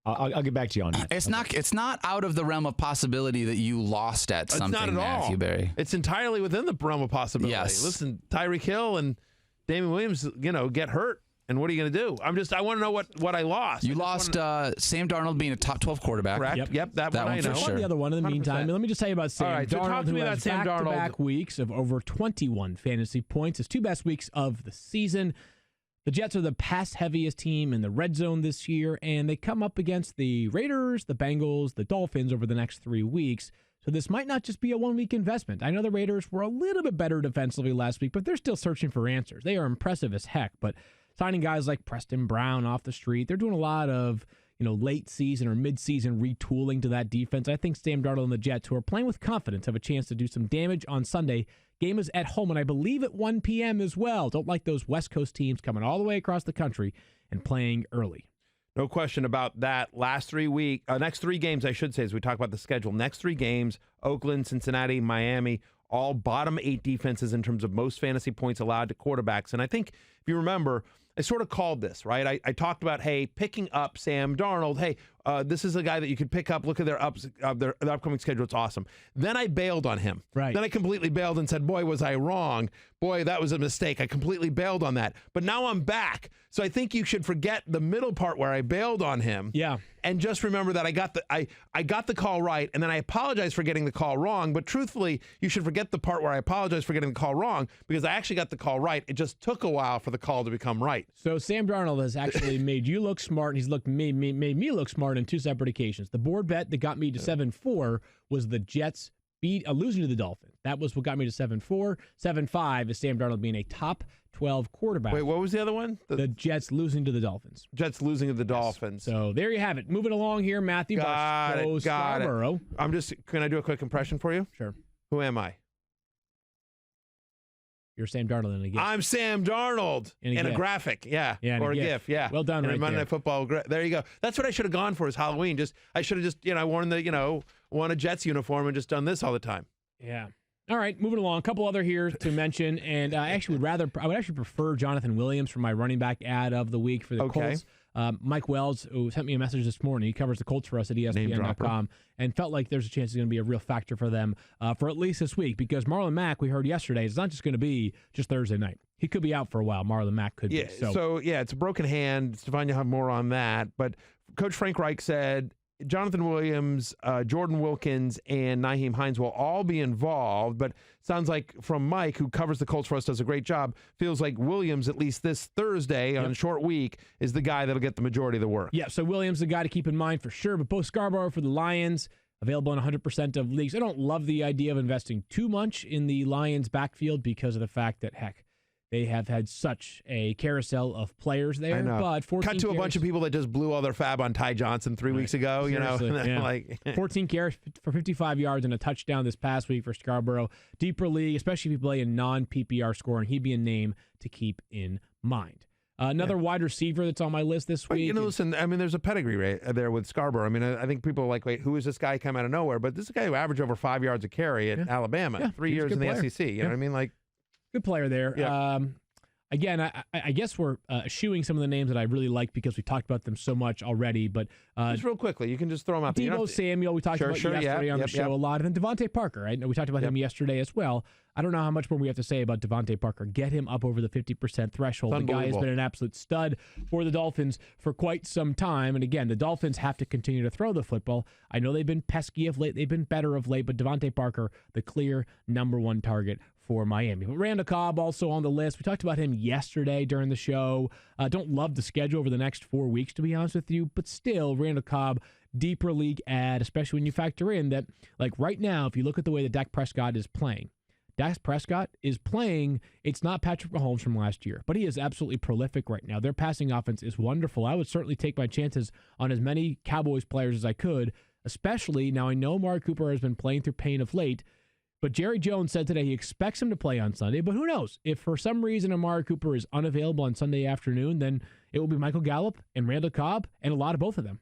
I'll get back to you on that. It's not out of the realm of possibility that you lost at something, not at Matthew all. Berry. It's entirely within the realm of possibility. Yes. Listen, Tyreek Hill and Damian Williams, get hurt. And what are you going to do? I want to know what I lost. You lost Sam Darnold being a top 12 quarterback. Correct. Yep, that one I know. for sure. The other one in the meantime. 100%. Let me just tell you about Sam All right, so Darnold, talk to me who about has Sam Darnold. back-to-back weeks of over 21 fantasy points. His 2 best weeks of the season. The Jets are the pass-heaviest team in the red zone this year, and they come up against the Raiders, the Bengals, the Dolphins over the next 3 weeks. So this might not just be a one-week investment. I know the Raiders were a little bit better defensively last week, but they're still searching for answers. They are impressive as heck, but signing guys like Preston Brown off the street, they're doing a lot of late season or mid-season retooling to that defense. I think Sam Darnold and the Jets, who are playing with confidence, have a chance to do some damage on Sunday. Game is at home, and I believe at 1 p.m. as well. Don't like those West Coast teams coming all the way across the country and playing early. No question about that. Next 3 games, I should say, as we talk about the schedule. Next 3 games, Oakland, Cincinnati, Miami, all bottom 8 defenses in terms of most fantasy points allowed to quarterbacks. And I think, if you remember, I sort of called this, right? I talked about, hey, picking up Sam Darnold. Hey, this is a guy that you could pick up. Look at their upcoming schedule. It's awesome. Then I bailed on him. Right. Then I completely bailed and said, boy, was I wrong. Boy, that was a mistake. I completely bailed on that. But now I'm back. So I think you should forget the middle part where I bailed on him. Yeah. And just remember that I got the call right, and then I apologize for getting the call wrong. But truthfully, you should forget the part where I apologize for getting the call wrong, because I actually got the call right. It just took a while for the call to become right. So Sam Darnold has actually made you look smart, and he's made me look smart on 2 separate occasions. The board bet that got me to 7-4 was the Jets losing to the Dolphins. That was what got me to 7-4. 7-5 is Sam Darnold being a top 12 quarterback. Wait, what was the other one? The Jets losing to the Dolphins. Jets losing to the Dolphins. So there you have it. Moving along here, Matthew. Got it. Scarbrough. Can I do a quick impression for you? Sure. Who am I? You're Sam Darnold in a GIF. I'm Sam Darnold in a graphic, or a GIF, Well done, right Monday Night Football. There you go. That's what I should have gone for as Halloween. I should have just worn a Jets uniform and just done this all the time. Yeah. All right, moving along. A couple other here to mention, and I would actually prefer Jonathan Williams for my running back ad of the week for the Colts. Mike Wells, who sent me a message this morning, he covers the Colts for us at ESPN.com, and felt like there's a chance he's going to be a real factor for them for at least this week, because Marlon Mack, we heard yesterday, is not just going to be just Thursday night. He could be out for a while. Marlon Mack could be. So, it's a broken hand. Stefon, you'll have more on that. But Coach Frank Reich said Jonathan Williams, Jordan Wilkins, and Nyheim Hines will all be involved, but sounds like from Mike, who covers the Colts for us, does a great job, feels like Williams, at least this Thursday on a short week, is the guy that'll get the majority of the work. Yeah, so Williams, the guy to keep in mind for sure, but both Scarbrough for the Lions, available in 100% of leagues. I don't love the idea of investing too much in the Lions backfield because of the fact that, heck, they have had such a carousel of players there. I know. But 14 cut to a bunch of people that just blew all their fab on Ty Johnson 3 weeks ago. Seriously, 14 carries for 55 yards and a touchdown this past week for Scarbrough. Deeper league, especially if you play in non-PPR scoring, he'd be a name to keep in mind. Another wide receiver that's on my list this week. Listen, I mean, there's a pedigree right there with Scarbrough. I mean, I think people are like, wait, who is this guy come out of nowhere? But this is a guy who averaged over 5 yards a carry at Alabama, 3 years in the SEC. You know what I mean? Good player there. Yeah. again, I guess we're eschewing some of the names that I really like because we talked about them so much already. But just real quickly, you can just throw them out there. Deebo Samuel, we talked about yesterday on the show a lot. And then Devontae Parker, right? We talked about him yesterday as well. I don't know how much more we have to say about Devontae Parker. Get him up over the 50% threshold. The guy has been an absolute stud for the Dolphins for quite some time. And again, the Dolphins have to continue to throw the football. I know they've been pesky of late. They've been better of late. But Devontae Parker, the clear number one target for Miami. But Randall Cobb also on the list. We talked about him yesterday during the show. Don't love the schedule over the next 4 weeks, to be honest with you. But still, Randall Cobb, deeper league ad, especially when you factor in that, like right now, if you look at the way that Dak Prescott is playing, it's not Patrick Mahomes from last year, but he is absolutely prolific right now. Their passing offense is wonderful. I would certainly take my chances on as many Cowboys players as I could, especially now I know Amari Cooper has been playing through pain of late, but Jerry Jones said today he expects him to play on Sunday, but who knows? If for some reason Amari Cooper is unavailable on Sunday afternoon, then it will be Michael Gallup and Randall Cobb and a lot of both of them.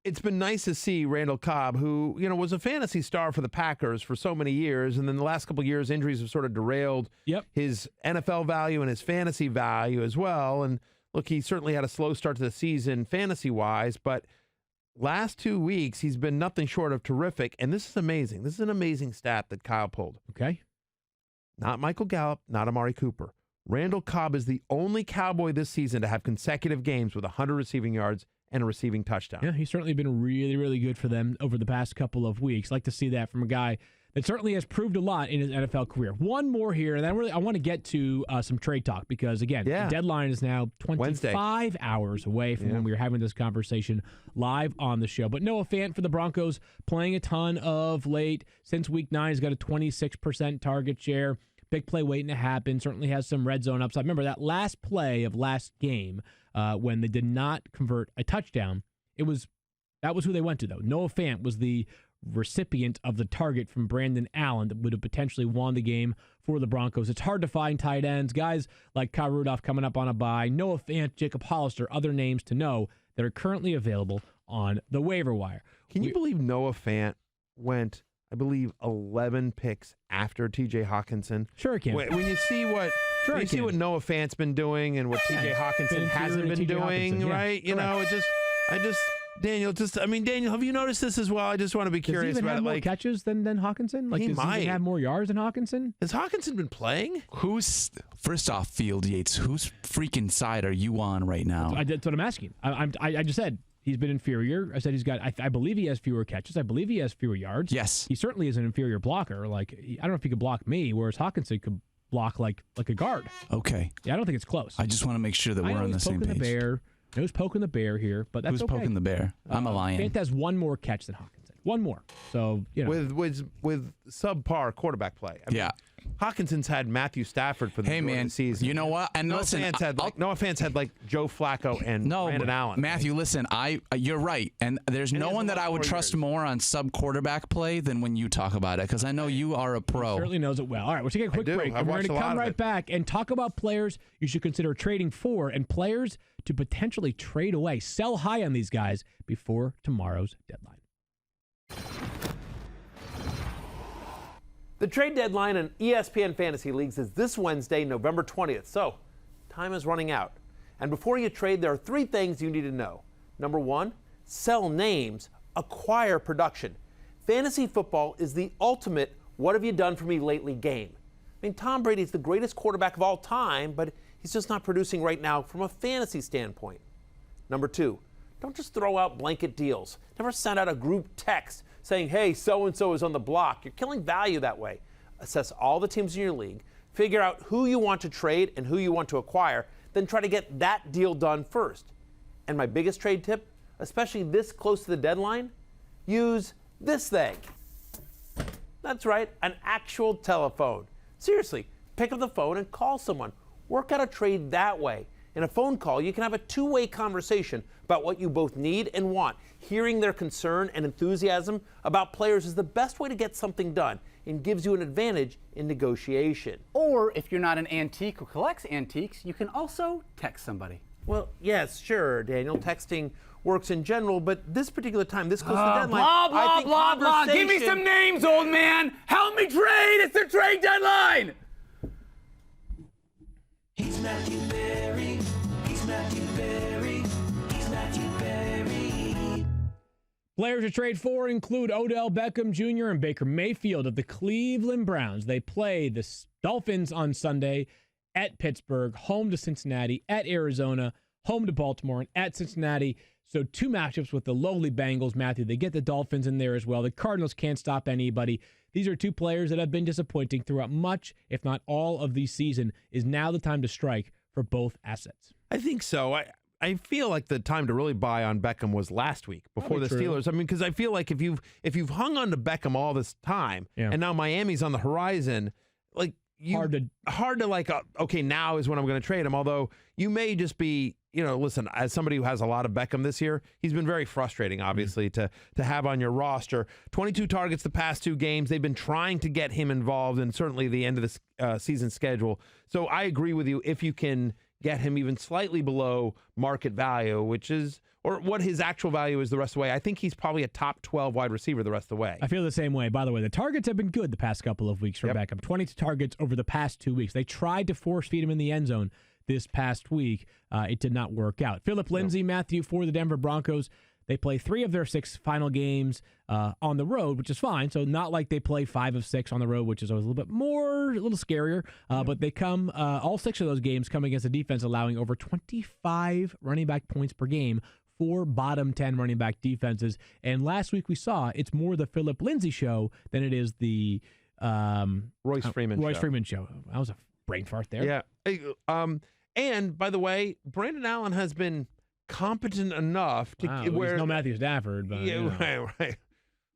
It's been nice to see Randall Cobb, who, was a fantasy star for the Packers for so many years. And then the last couple of years, injuries have sort of derailed his NFL value and his fantasy value as well. And look, he certainly had a slow start to the season fantasy-wise, but last 2 weeks, he's been nothing short of terrific. And this is amazing. This is an amazing stat that Kyle pulled. Okay. Not Michael Gallup, not Amari Cooper. Randall Cobb is the only Cowboy this season to have consecutive games with 100 receiving yards and a receiving touchdown. Yeah, he's certainly been really, really good for them over the past couple of weeks. Like to see that from a guy that certainly has proved a lot in his NFL career. One more here, and I want to get to some trade talk because, again, the deadline is now 25 hours away from when we were having this conversation live on the show. But Noah Fant for the Broncos playing a ton of late. Since week 9, he's got a 26% target share. Big play waiting to happen. Certainly has some red zone upside. Remember that last play of last game when they did not convert a touchdown. That was who they went to, though. Noah Fant was the recipient of the target from Brandon Allen that would have potentially won the game for the Broncos. It's hard to find tight ends. Guys like Kyle Rudolph coming up on a bye. Noah Fant, Jacob Hollister, other names to know that are currently available on the waiver wire. Can you believe Noah Fant went, I believe, 11 picks after T.J. Hawkinson? Sure, can. When you see what Noah Fant's been doing and what T.J. Hawkinson hasn't been doing, right? Daniel, have you noticed this as well? I just want to be curious about it. Does he even have more catches than Hawkinson? He might. Does he have more yards than Hawkinson? Has Hawkinson been playing? First off, Field Yates, whose freaking side are you on right now? That's what I'm asking. I just said he's been inferior. I said he's got, I believe he has fewer catches. I believe he has fewer yards. Yes. He certainly is an inferior blocker. I don't know if he could block me, whereas Hawkinson could block like a guard. Okay. Yeah, I don't think it's close. I just want to make sure that we're on the same page. Who's poking the bear here, but that's Who's okay. poking the bear? I'm a lion. Fant has one more catch than Hawkinson. One more. So, With subpar quarterback play. Hawkinson's had Matthew Stafford for the season. You know what? And Noah Fant had like Joe Flacco and Brandon Allen. Matthew, listen, you're right. And there's no one that I would trust more on sub-quarterback play than when you talk about it, because I know you are a pro. He certainly knows it well. All right, we'll take a quick break. And we're going to come right back and talk about players you should consider trading for and players to potentially trade away. Sell high on these guys before tomorrow's deadline. The trade deadline in ESPN Fantasy Leagues is this Wednesday, November 20th. So, time is running out. And before you trade, there are 3 things you need to know. Number 1, sell names, acquire production. Fantasy football is the ultimate what have you done for me lately game. Tom Brady's the greatest quarterback of all time, but he's just not producing right now from a fantasy standpoint. Number 2, don't just throw out blanket deals. Never send out a group text saying, hey, so-and-so is on the block. You're killing value that way. Assess all the teams in your league, figure out who you want to trade and who you want to acquire, then try to get that deal done first. And my biggest trade tip, especially this close to the deadline, use this thing. That's right, an actual telephone. Seriously, pick up the phone and call someone. Work out a trade that way. In a phone call, you can have a two-way conversation about what you both need and want. Hearing their concern and enthusiasm about players is the best way to get something done and gives you an advantage in negotiation. Or if you're not an antique who collects antiques, you can also text somebody. Well, yes, sure, Daniel. Texting works in general, but this particular time, this close to the deadline, Blah, blah, I think blah, blah. Give me some names, old man. Help me trade. It's the trade deadline. He's Matthew Berry. He's Matthew Berry. He's Matthew Berry. Players to trade for include Odell Beckham Jr. and Baker Mayfield of the Cleveland Browns. They play the Dolphins on Sunday at Pittsburgh, home to Cincinnati, at Arizona, home to Baltimore, and at Cincinnati. So 2 matchups with the lowly Bengals, Matthew. They get the Dolphins in there as well. The Cardinals can't stop anybody. These are 2 players that have been disappointing throughout much, if not all, of the season. Is now the time to strike for both assets? I think so. I feel like the time to really buy on Beckham was last week before the Steelers. I mean, because I feel like if you've hung on to Beckham all this time, and now Miami's on the horizon, like hard to like. Okay, now is when I'm going to trade him. Although you may just be, listen, as somebody who has a lot of Beckham this year, he's been very frustrating, obviously, to have on your roster. 22 targets the past 2 games. They've been trying to get him involved, and certainly the end of the season schedule. So I agree with you. If you can get him even slightly below market value, which is, or what his actual value is the rest of the way, I think he's probably a top 12 wide receiver the rest of the way. I feel the same way. By the way, the targets have been good the past couple of weeks for Beckham. 22 targets over the past 2 weeks. They tried to force feed him in the end zone this past week. It did not work out. Phillip Lindsay, Matthew, for the Denver Broncos. They play 3 of their 6 final games on the road, which is fine. So not like they play 5 of 6 on the road, which is always a little bit more, a little scarier. But they come, all 6 of those games come against a defense allowing over 25 running back points per game for bottom 10 running back defenses. And last week we saw it's more the Phillip Lindsay show than it is the Royce Freeman show. That was a brain fart there. Yeah. And by the way, Brandon Allen has been competent enough to where no Matthew Stafford, but right,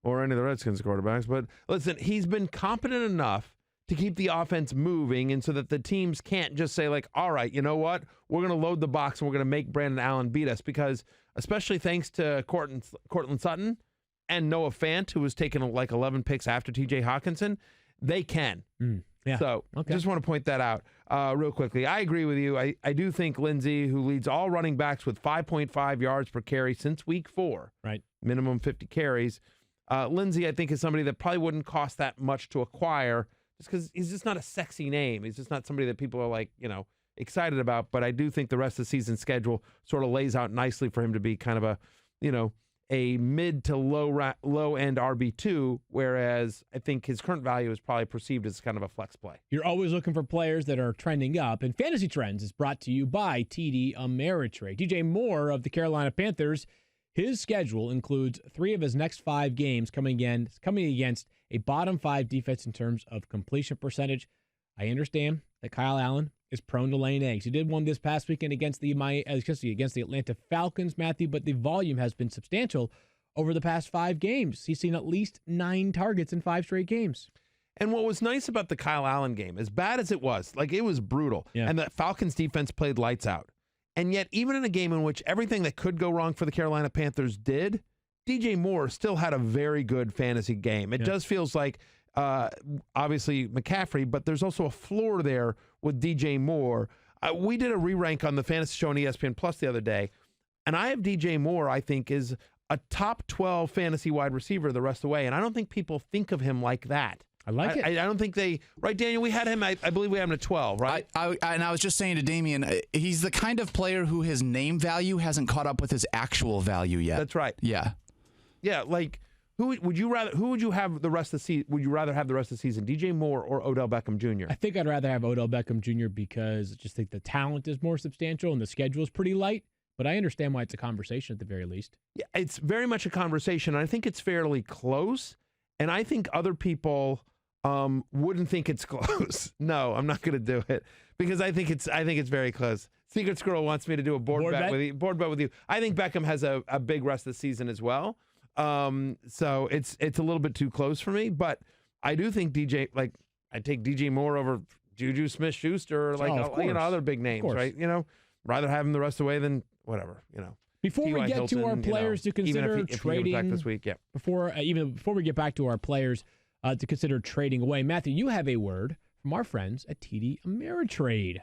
or any of the Redskins quarterbacks. But listen, he's been competent enough to keep the offense moving, and so that the teams can't just say like, all right, you know what, we're going to load the box and we're going to make Brandon Allen beat us, because especially thanks to Cortland Sutton and Noah Fant, who was taking like 11 picks after T.J. Hawkinson, they can. Yeah. So just want to point that out real quickly. I agree with you. I do think Lindsay, who leads all running backs with 5.5 yards per carry since week 4, right, minimum 50 carries. Lindsay, I think, is somebody that probably wouldn't cost that much to acquire, just because he's just not a sexy name. He's just not somebody that people are like, excited about. But I do think the rest of the season schedule sort of lays out nicely for him to be kind of a, a mid to low end RB2, whereas I think his current value is probably perceived as kind of a flex play. You're always looking for players that are trending up, and Fantasy Trends is brought to you by TD Ameritrade. DJ Moore of the Carolina Panthers, his schedule includes 3 of his next 5 games coming against a bottom 5 defense in terms of completion percentage. I understand that Kyle Allen is prone to laying eggs. He did one this past weekend against the Atlanta Falcons, Matthew, but the volume has been substantial over the past 5 games. He's seen at least 9 targets in 5 straight games. And what was nice about the Kyle Allen game, as bad as it was, like it was brutal, and the Falcons defense played lights out. And yet, even in a game in which everything that could go wrong for the Carolina Panthers did, DJ Moore still had a very good fantasy game. It just feels like, obviously, McCaffrey, but there's also a floor there with DJ Moore. We did a re-rank on the fantasy show on ESPN Plus the other day, and I have DJ Moore, I think, is a top 12 fantasy wide receiver the rest of the way, and I don't think people think of him like that. I like it. I don't think they, right, Daniel? We had him, I believe we had him at 12, right? And I was just saying to Damian, he's the kind of player who his name value hasn't caught up with his actual value yet. That's right. Yeah. Yeah, like, who would you have the rest of the season? Would you rather have the rest of the season, DJ Moore or Odell Beckham Jr.? I think I'd rather have Odell Beckham Jr. because I just think the talent is more substantial and the schedule is pretty light. But I understand why it's a conversation at the very least. Yeah, it's very much a conversation. I think it's fairly close, and I think other people wouldn't think it's close. No, I'm not going to do it because I think it's very close. Secret Squirrel wants me to do a board bet with you. I think Beckham has a big rest of the season as well. So it's a little bit too close for me, but I do think I take DJ Moore over Juju Smith-Schuster or other big names, right? Rather have him the rest of the way than whatever, Before we get to our players to consider trading this week, before we get back to our players to consider trading away, Matthew, you have a word from our friends at TD Ameritrade.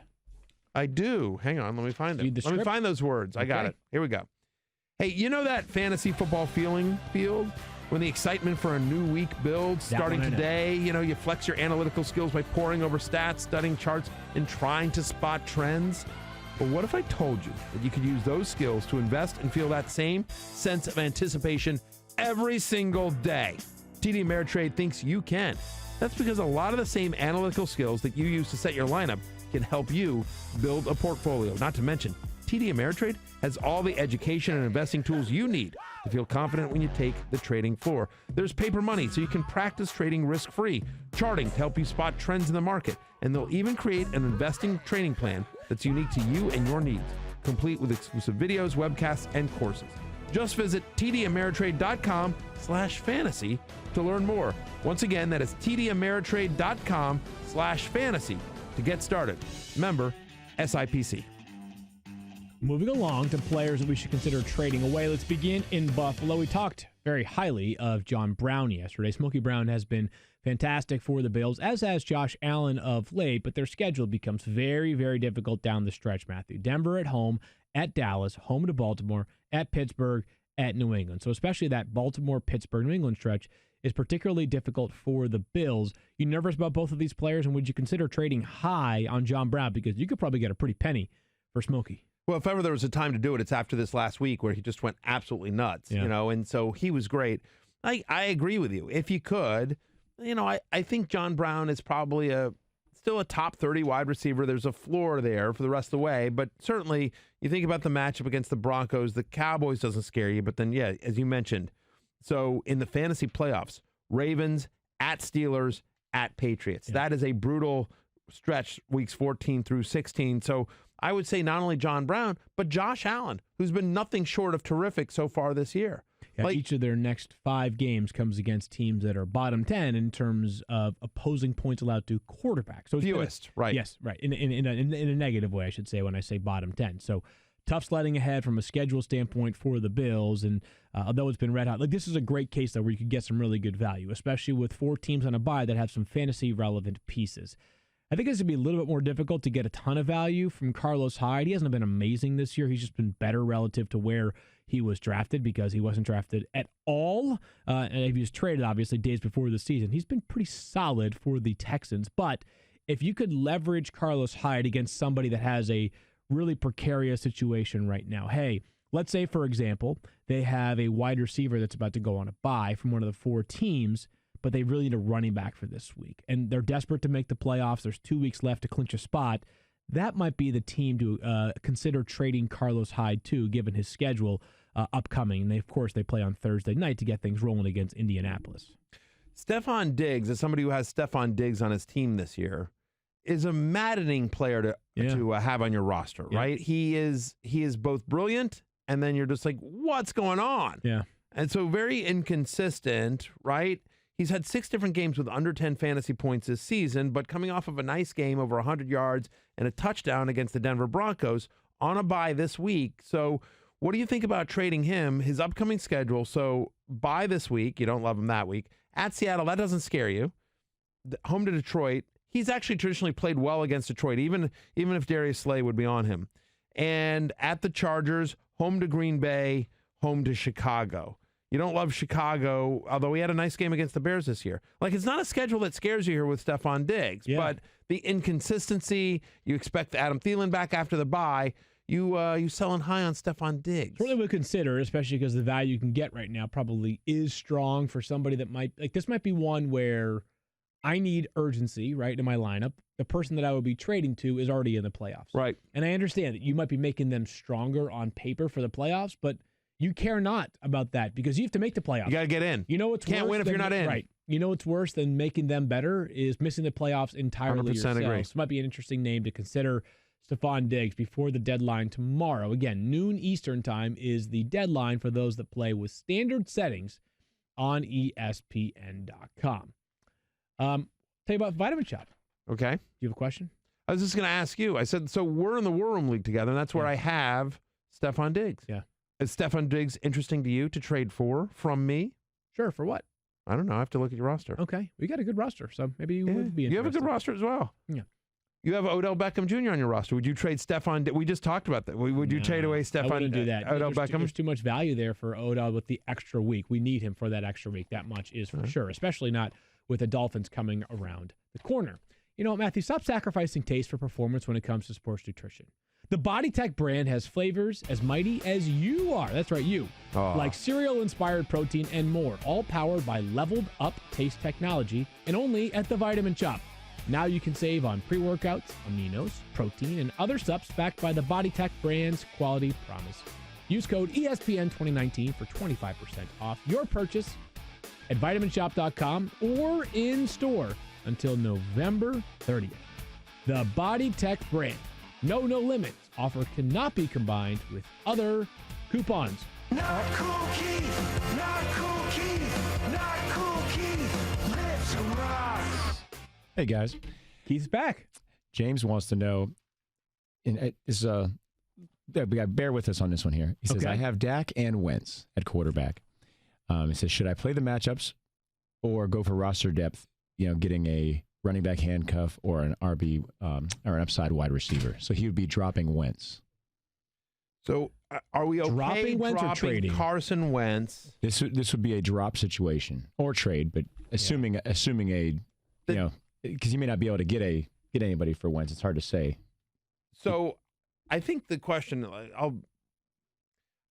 I do. Hang on, let me find it. Let me find those words. I got it. Here we go. Hey, you know that fantasy football field when the excitement for a new week builds starting today. You flex your analytical skills by poring over stats, studying charts, and trying to spot trends. But what if I told you that you could use those skills to invest and feel that same sense of anticipation every single day? TD Ameritrade thinks you can. That's because a lot of the same analytical skills that you use to set your lineup can help you build a portfolio. Not to mention, TD Ameritrade has all the education and investing tools you need to feel confident when you take the trading floor. There's paper money, so you can practice trading risk-free, charting to help you spot trends in the market, and they'll even create an investing training plan that's unique to you and your needs, complete with exclusive videos, webcasts, and courses. Just visit tdameritrade.com/fantasy to learn more. Once again, that is tdameritrade.com/fantasy to get started. Member SIPC. Moving along to players that we should consider trading away. Let's begin in Buffalo. We talked very highly of John Brown yesterday. Smokey Brown has been fantastic for the Bills, as has Josh Allen of late, but their schedule becomes very, very difficult down the stretch, Matthew. Denver at home, at Dallas, home to Baltimore, at Pittsburgh, at New England. So especially that Baltimore, Pittsburgh, New England stretch is particularly difficult for the Bills. You nervous about both of these players, and would you consider trading high on John Brown? Because you could probably get a pretty penny for Smokey. Well, if ever there was a time to do it, it's after this last week where he just went absolutely nuts, and so he was great. I agree with you. If you could, I think John Brown is probably still a top 30 wide receiver. There's a floor there for the rest of the way, but certainly you think about the matchup against the Broncos, the Cowboys doesn't scare you, but then, yeah, as you mentioned, so in the fantasy playoffs, Ravens, at Steelers, at Patriots. Yeah. That is a brutal stretch, weeks 14 through 16. So I would say not only John Brown, but Josh Allen, who's been nothing short of terrific so far this year. Yeah, each of their next 5 games comes against teams that are bottom 10 in terms of opposing points allowed to quarterbacks. So fewest, right? Yes, right. In a negative way, I should say, when I say bottom 10. So tough sledding ahead from a schedule standpoint for the Bills. And although it's been red hot, this is a great case, though, where you could get some really good value, especially with 4 teams on a bye that have some fantasy-relevant pieces. I think it's going to be a little bit more difficult to get a ton of value from Carlos Hyde. He hasn't been amazing this year. He's just been better relative to where he was drafted because he wasn't drafted at all. And he was traded, obviously, days before the season. He's been pretty solid for the Texans. But if you could leverage Carlos Hyde against somebody that has a really precarious situation right now, hey, let's say, for example, they have a wide receiver that's about to go on a bye from one of the 4 teams, but they really need a running back for this week. And they're desperate to make the playoffs. There's 2 weeks left to clinch a spot. That might be the team to consider trading Carlos Hyde to, given his schedule upcoming. And, of course, they play on Thursday night to get things rolling against Indianapolis. Stefon Diggs, as somebody who has Stefon Diggs on his team this year, is a maddening player to have on your roster, right? He is both brilliant, and then you're just like, what's going on? Yeah. And so very inconsistent, right? He's had 6 different games with under 10 fantasy points this season, but coming off of a nice game, over 100 yards and a touchdown against the Denver Broncos on a bye this week. So what do you think about trading him, his upcoming schedule? So bye this week, you don't love him that week. At Seattle, that doesn't scare you. Home to Detroit, he's actually traditionally played well against Detroit, even if Darius Slayton would be on him. And at the Chargers, home to Green Bay, home to Chicago. You don't love Chicago, although he had a nice game against the Bears this year. It's not a schedule that scares you here with Stefon Diggs, but the inconsistency, you expect Adam Thielen back after the bye, you selling high on Stefon Diggs. Certainly would consider, especially because the value you can get right now probably is strong for somebody that this might be one where I need urgency, right, in my lineup. The person that I would be trading to is already in the playoffs. Right. And I understand that you might be making them stronger on paper for the playoffs, but you care not about that because you have to make the playoffs. You got to get in. You know what's Can't worse win if you're not in. Right. You know what's worse than making them better is missing the playoffs entirely 100% yourself. agree. So it might be an interesting name to consider. Stefon Diggs before the deadline tomorrow. Again, noon Eastern time is the deadline for those that play with standard settings on ESPN.com. Tell you about Vitamin Shoppe. Okay. Do you have a question? I was just going to ask you. I said, so we're in the War Room League together, and that's where I have Stefon Diggs. Yeah. Is Stefon Diggs interesting to you to trade from me? Sure. For what? I don't know. I have to look at your roster. Okay. We got a good roster, so maybe you would be interested. You have a good roster as well. Yeah. You have Odell Beckham Jr. on your roster. Would you trade Stefon? We just talked about that. Would you trade away Stefon? I wouldn't do that. Odell Beckham? There's too much value there for Odell with the extra week. We need him for that extra week. That much is for sure, especially not with the Dolphins coming around the corner. You know, Matthew, stop sacrificing taste for performance when it comes to sports nutrition. The Body Tech brand has flavors as mighty as you are. That's right, you. Like cereal-inspired protein and more, all powered by leveled-up taste technology and only at the Vitamin Shoppe. Now you can save on pre-workouts, aminos, protein, and other subs backed by the Body Tech brand's quality promise. Use code ESPN2019 for 25% off your purchase at vitaminshoppe.com or in store until November 30th. The Body Tech brand. No limits. Offer cannot be combined with other coupons. Not cool Keith, not cool Keith, not cool Keith. Lives rocks. Hey, guys. Keith's back. James wants to know, bear with us on this one here. He says, I have Dak and Wentz at quarterback. He says, should I play the matchups or go for roster depth, getting a running back handcuff or an RB or an upside wide receiver? So he would be dropping Wentz. So are we okay dropping Wentz or trading Carson Wentz? This would be a drop situation or trade, but assuming a because you may not be able to get anybody for Wentz. It's hard to say. So I think the question,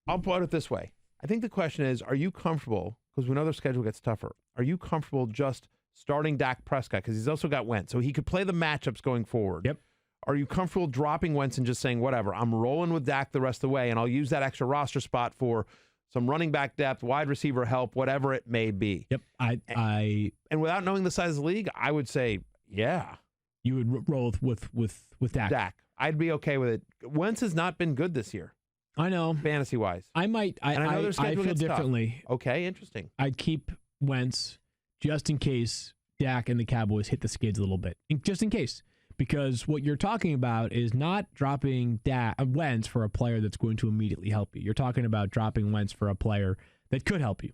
I'll put it this way. I think the question is, are you comfortable, because we know their schedule gets tougher, are you comfortable just starting Dak Prescott, because he's also got Wentz, so he could play the matchups going forward? Yep. Are you comfortable dropping Wentz and just saying, whatever, I'm rolling with Dak the rest of the way, and I'll use that extra roster spot for some running back depth, wide receiver help, whatever it may be? Yep. And without knowing the size of the league, I would say, yeah. You would roll with Dak. Dak. I'd be okay with it. Wentz has not been good this year. I know. Fantasy-wise. I might. I know their schedule feel gets differently. Tough. Okay, interesting. I'd keep Wentz just in case Dak and the Cowboys hit the skids a little bit. Just in case. Because what you're talking about is not dropping Wentz for a player that's going to immediately help you. You're talking about dropping Wentz for a player that could help you.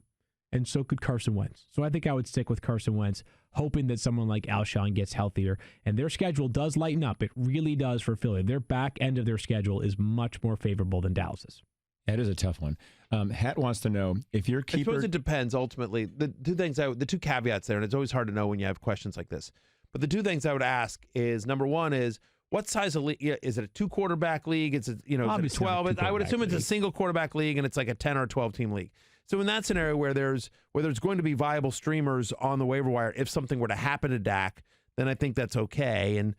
And so could Carson Wentz. So I think I would stick with Carson Wentz, hoping that someone like Alshon gets healthier. And their schedule does lighten up. It really does for Philly. Their back end of their schedule is much more favorable than Dallas's. That is a tough one. Hat wants to know if your keeper. I suppose it depends ultimately. The two caveats there, and it's always hard to know when you have questions like this. But the two things I would ask is, number one is, what size of league? Is it a 2-quarterback league? Is it, is it 12? I would assume it's a single quarterback league and it's like a 10 or 12 team league. So in that scenario where there's going to be viable streamers on the waiver wire, if something were to happen to Dak, then I think that's okay. And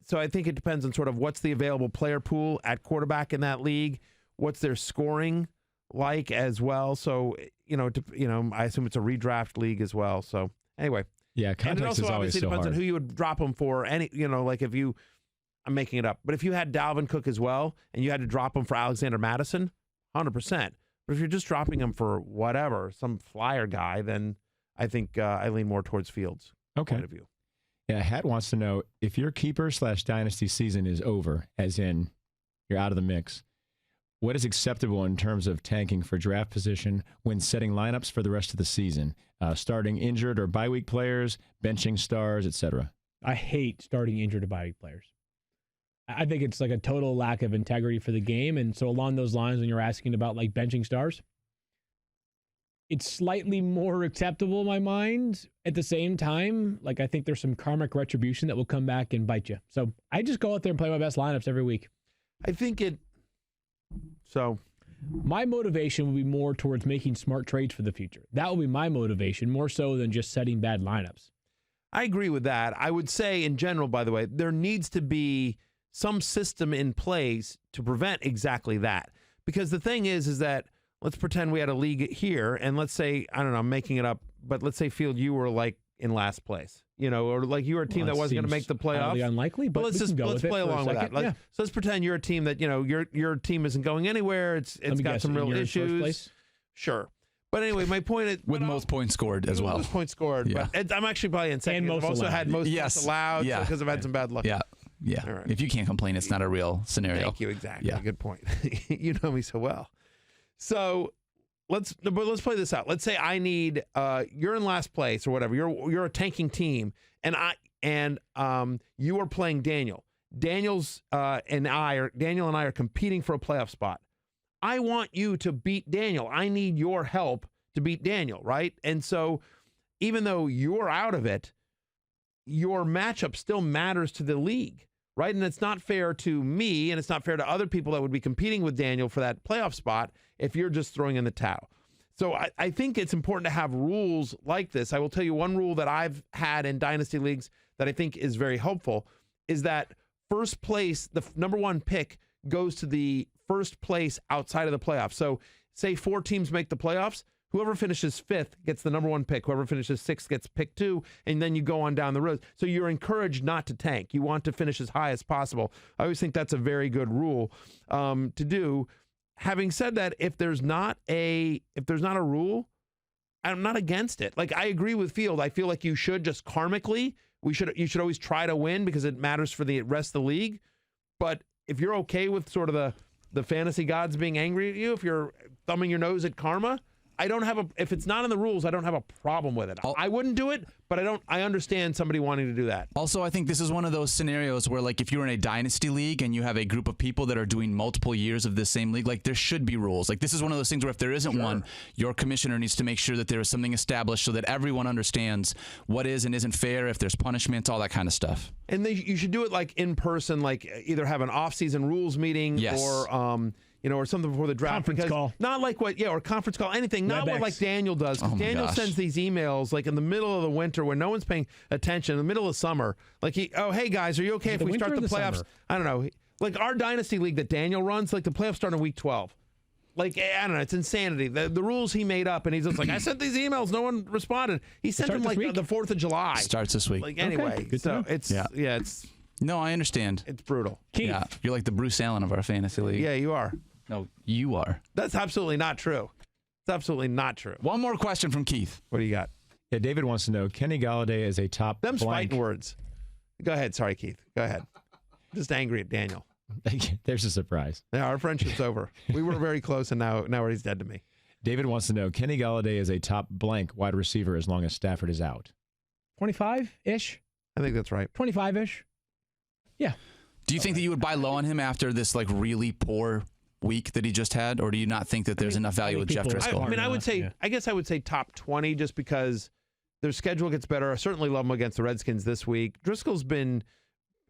so I think it depends on sort of what's the available player pool at quarterback in that league, what's their scoring like as well. So I assume it's a redraft league as well. So anyway. Yeah, context is always so depends hard. on who you would drop them for. Like if you, I'm making it up, but if you had Dalvin Cook as well and you had to drop him for Alexander Madison, 100%. But if you're just dropping him for whatever, some flyer guy, then I think I lean more towards Fields' point of view. Yeah, Hat wants to know if your keeper/dynasty season is over, as in you're out of the mix, what is acceptable in terms of tanking for draft position when setting lineups for the rest of the season? Starting injured or bye week players, benching stars, etc. I hate starting injured or bye week players. I think it's like a total lack of integrity for the game. And so along those lines, when you're asking about like benching stars, it's slightly more acceptable in my mind. At the same time, like I think there's some karmic retribution that will come back and bite you. So I just go out there and play my best lineups every week. I think my motivation will be more towards making smart trades for the future. That will be my motivation, more so than just setting bad lineups. I agree with that. I would say in general, by the way, there needs to be some system in place to prevent exactly that. Because the thing is that let's pretend we had a league here, and let's say, I don't know, I'm making it up, but let's say, Field, you were like in last place, or like you were a team that wasn't going to make the playoffs. Highly unlikely, but let's play along with that. So let's pretend you're a team that your team isn't going anywhere. It's got some real issues. Sure, but anyway, my point is with most points scored as well. Most points scored. Yeah. But I'm actually probably in second. And I've also had most points allowed because I've had some bad luck. Yeah. Yeah. Right. If you can't complain, it's not a real scenario. Thank you. Exactly. Yeah. Good point. You know me so well. So let's play this out. Let's say I need you're in last place or whatever. You're a tanking team, and and you are playing Daniel. Daniel and I are competing for a playoff spot. I want you to beat Daniel. I need your help to beat Daniel, right? And so even though you're out of it, your matchup still matters to the league, right? And it's not fair to me, and it's not fair to other people that would be competing with Daniel for that playoff spot if you're just throwing in the towel. So I think it's important to have rules like this. I will tell you one rule that I've had in dynasty leagues that I think is very helpful is that first place, the number one pick, goes to the first place outside of the playoffs. So say 4 teams make the playoffs. Whoever finishes 5th gets the number 1 pick. Whoever finishes 6th gets pick 2, and then you go on down the road. So you're encouraged not to tank. You want to finish as high as possible. I always think that's a very good rule to do. Having said that, if there's not a rule, I'm not against it. Like, I agree with Field. I feel like you should just karmically, you should always try to win because it matters for the rest of the league. But if you're okay with sort of the fantasy gods being angry at you, if you're thumbing your nose at karma, if it's not in the rules, I don't have a problem with it. I wouldn't do it, but I understand somebody wanting to do that. Also, I think this is one of those scenarios where, like, if you're in a dynasty league and you have a group of people that are doing multiple years of the same league, like, there should be rules. Like, this is one of those things where if there isn't one, your commissioner needs to make sure that there is something established so that everyone understands what is and isn't fair, if there's punishments, all that kind of stuff. And you should do it, like, in person, like either have an off-season rules meeting or or something before the draft. Conference call. Not like or conference call, anything. Not what like Daniel does. Oh my Daniel gosh. sends these emails like in the middle of the winter when no one's paying attention, in the middle of summer. Like hey guys, are you okay if we start the playoffs? Summer? I don't know. Like our dynasty league that Daniel runs, like the playoffs start in week 12. Like, I don't know, it's insanity. The rules he made up, and he's just like, I sent these emails, no one responded. He sent them like the 4th of July. Starts this week. Like anyway, Good to so know. it's No, I understand. it's brutal. Keith. Yeah, you're like the Bruce Allen of our fantasy league. Yeah, you are. No, you are. That's absolutely not true. It's absolutely not true. One more question from Keith. What do you got? Yeah, David wants to know, Kenny Golladay is a top Them's blank. fighting words. Go ahead. Sorry, Keith. Go ahead. Just angry at Daniel. There's a surprise. Yeah, our friendship's over. We were very close, and now he's dead to me. David wants to know, Kenny Golladay is a top blank wide receiver as long as Stafford is out. 25-ish? I think that's right. 25-ish? Yeah. Do you think that you would buy low on him after this like really poor week that he just had, or do you not think that there's enough value with Jeff Driskel? I guess I would say top 20 just because their schedule gets better. I certainly love him against the Redskins this week. Driskel's been,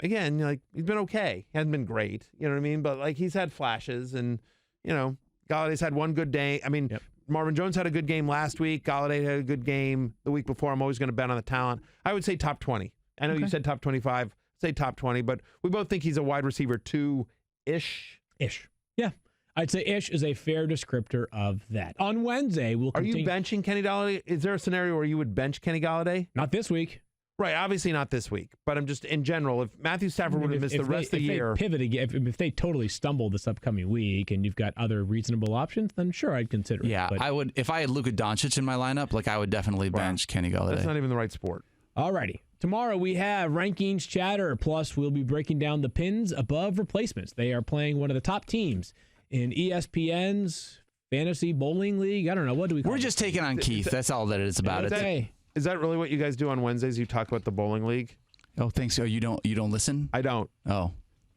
again, like he's been okay. He hasn't been great, you know what I mean? But like he's had flashes, and Galladay's had one good day. I mean, Marvin Jones had a good game last week. Golladay had a good game the week before. I'm always going to bet on the talent. I would say top 20. I know you said top 25. Say top 20, but we both think he's a wide receiver 2-ish. Ish. Yeah. I'd say ish is a fair descriptor of that. On Wednesday, we'll continue. Are you benching Kenny Golladay? Is there a scenario where you would bench Kenny Golladay? Not this week. Right, obviously not this week, but I'm just in general. If Matthew Stafford would have missed the rest of the year, if they pivot again, if they totally stumble this upcoming week, and you've got other reasonable options, then sure, I'd consider it. Yeah, I would. If I had Luka Doncic in my lineup, like I would definitely bench Kenny Golladay. That's not even the right sport. Alrighty. Tomorrow we have rankings chatter, plus we'll be breaking down the pins above replacements. They are playing one of the top teams in ESPN's Fantasy Bowling League. I don't know. What do we call it? We're just taking on Keith. That's all that it is about it. Is that really what you guys do on Wednesdays? You talk about the bowling league? Oh, thanks. Oh, you don't listen? I don't. Oh.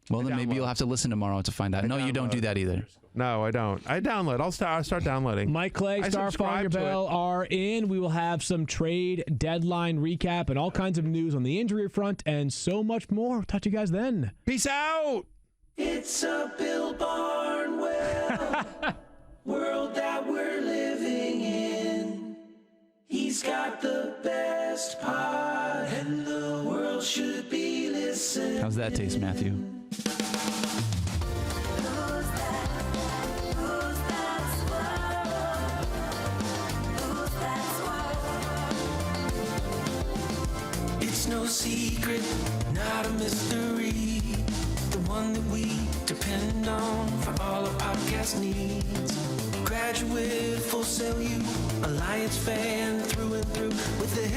Well, then maybe you'll have to listen tomorrow to find out. No, you don't do that either. No, I don't. I download. I'll start downloading. Mike Clay, Star Fire Bell are in. We will have some trade deadline recap and all kinds of news on the injury front and so much more. Talk to you guys then. Peace out. It's a Bill Barnwell world that we're living in. He's got the best pod, and the world should be listening. How's that taste, Matthew? It's no secret, not a mystery. The one that we depend on for all our podcast needs. Graduate, Full Sail U, Alliance fan through and through with the hip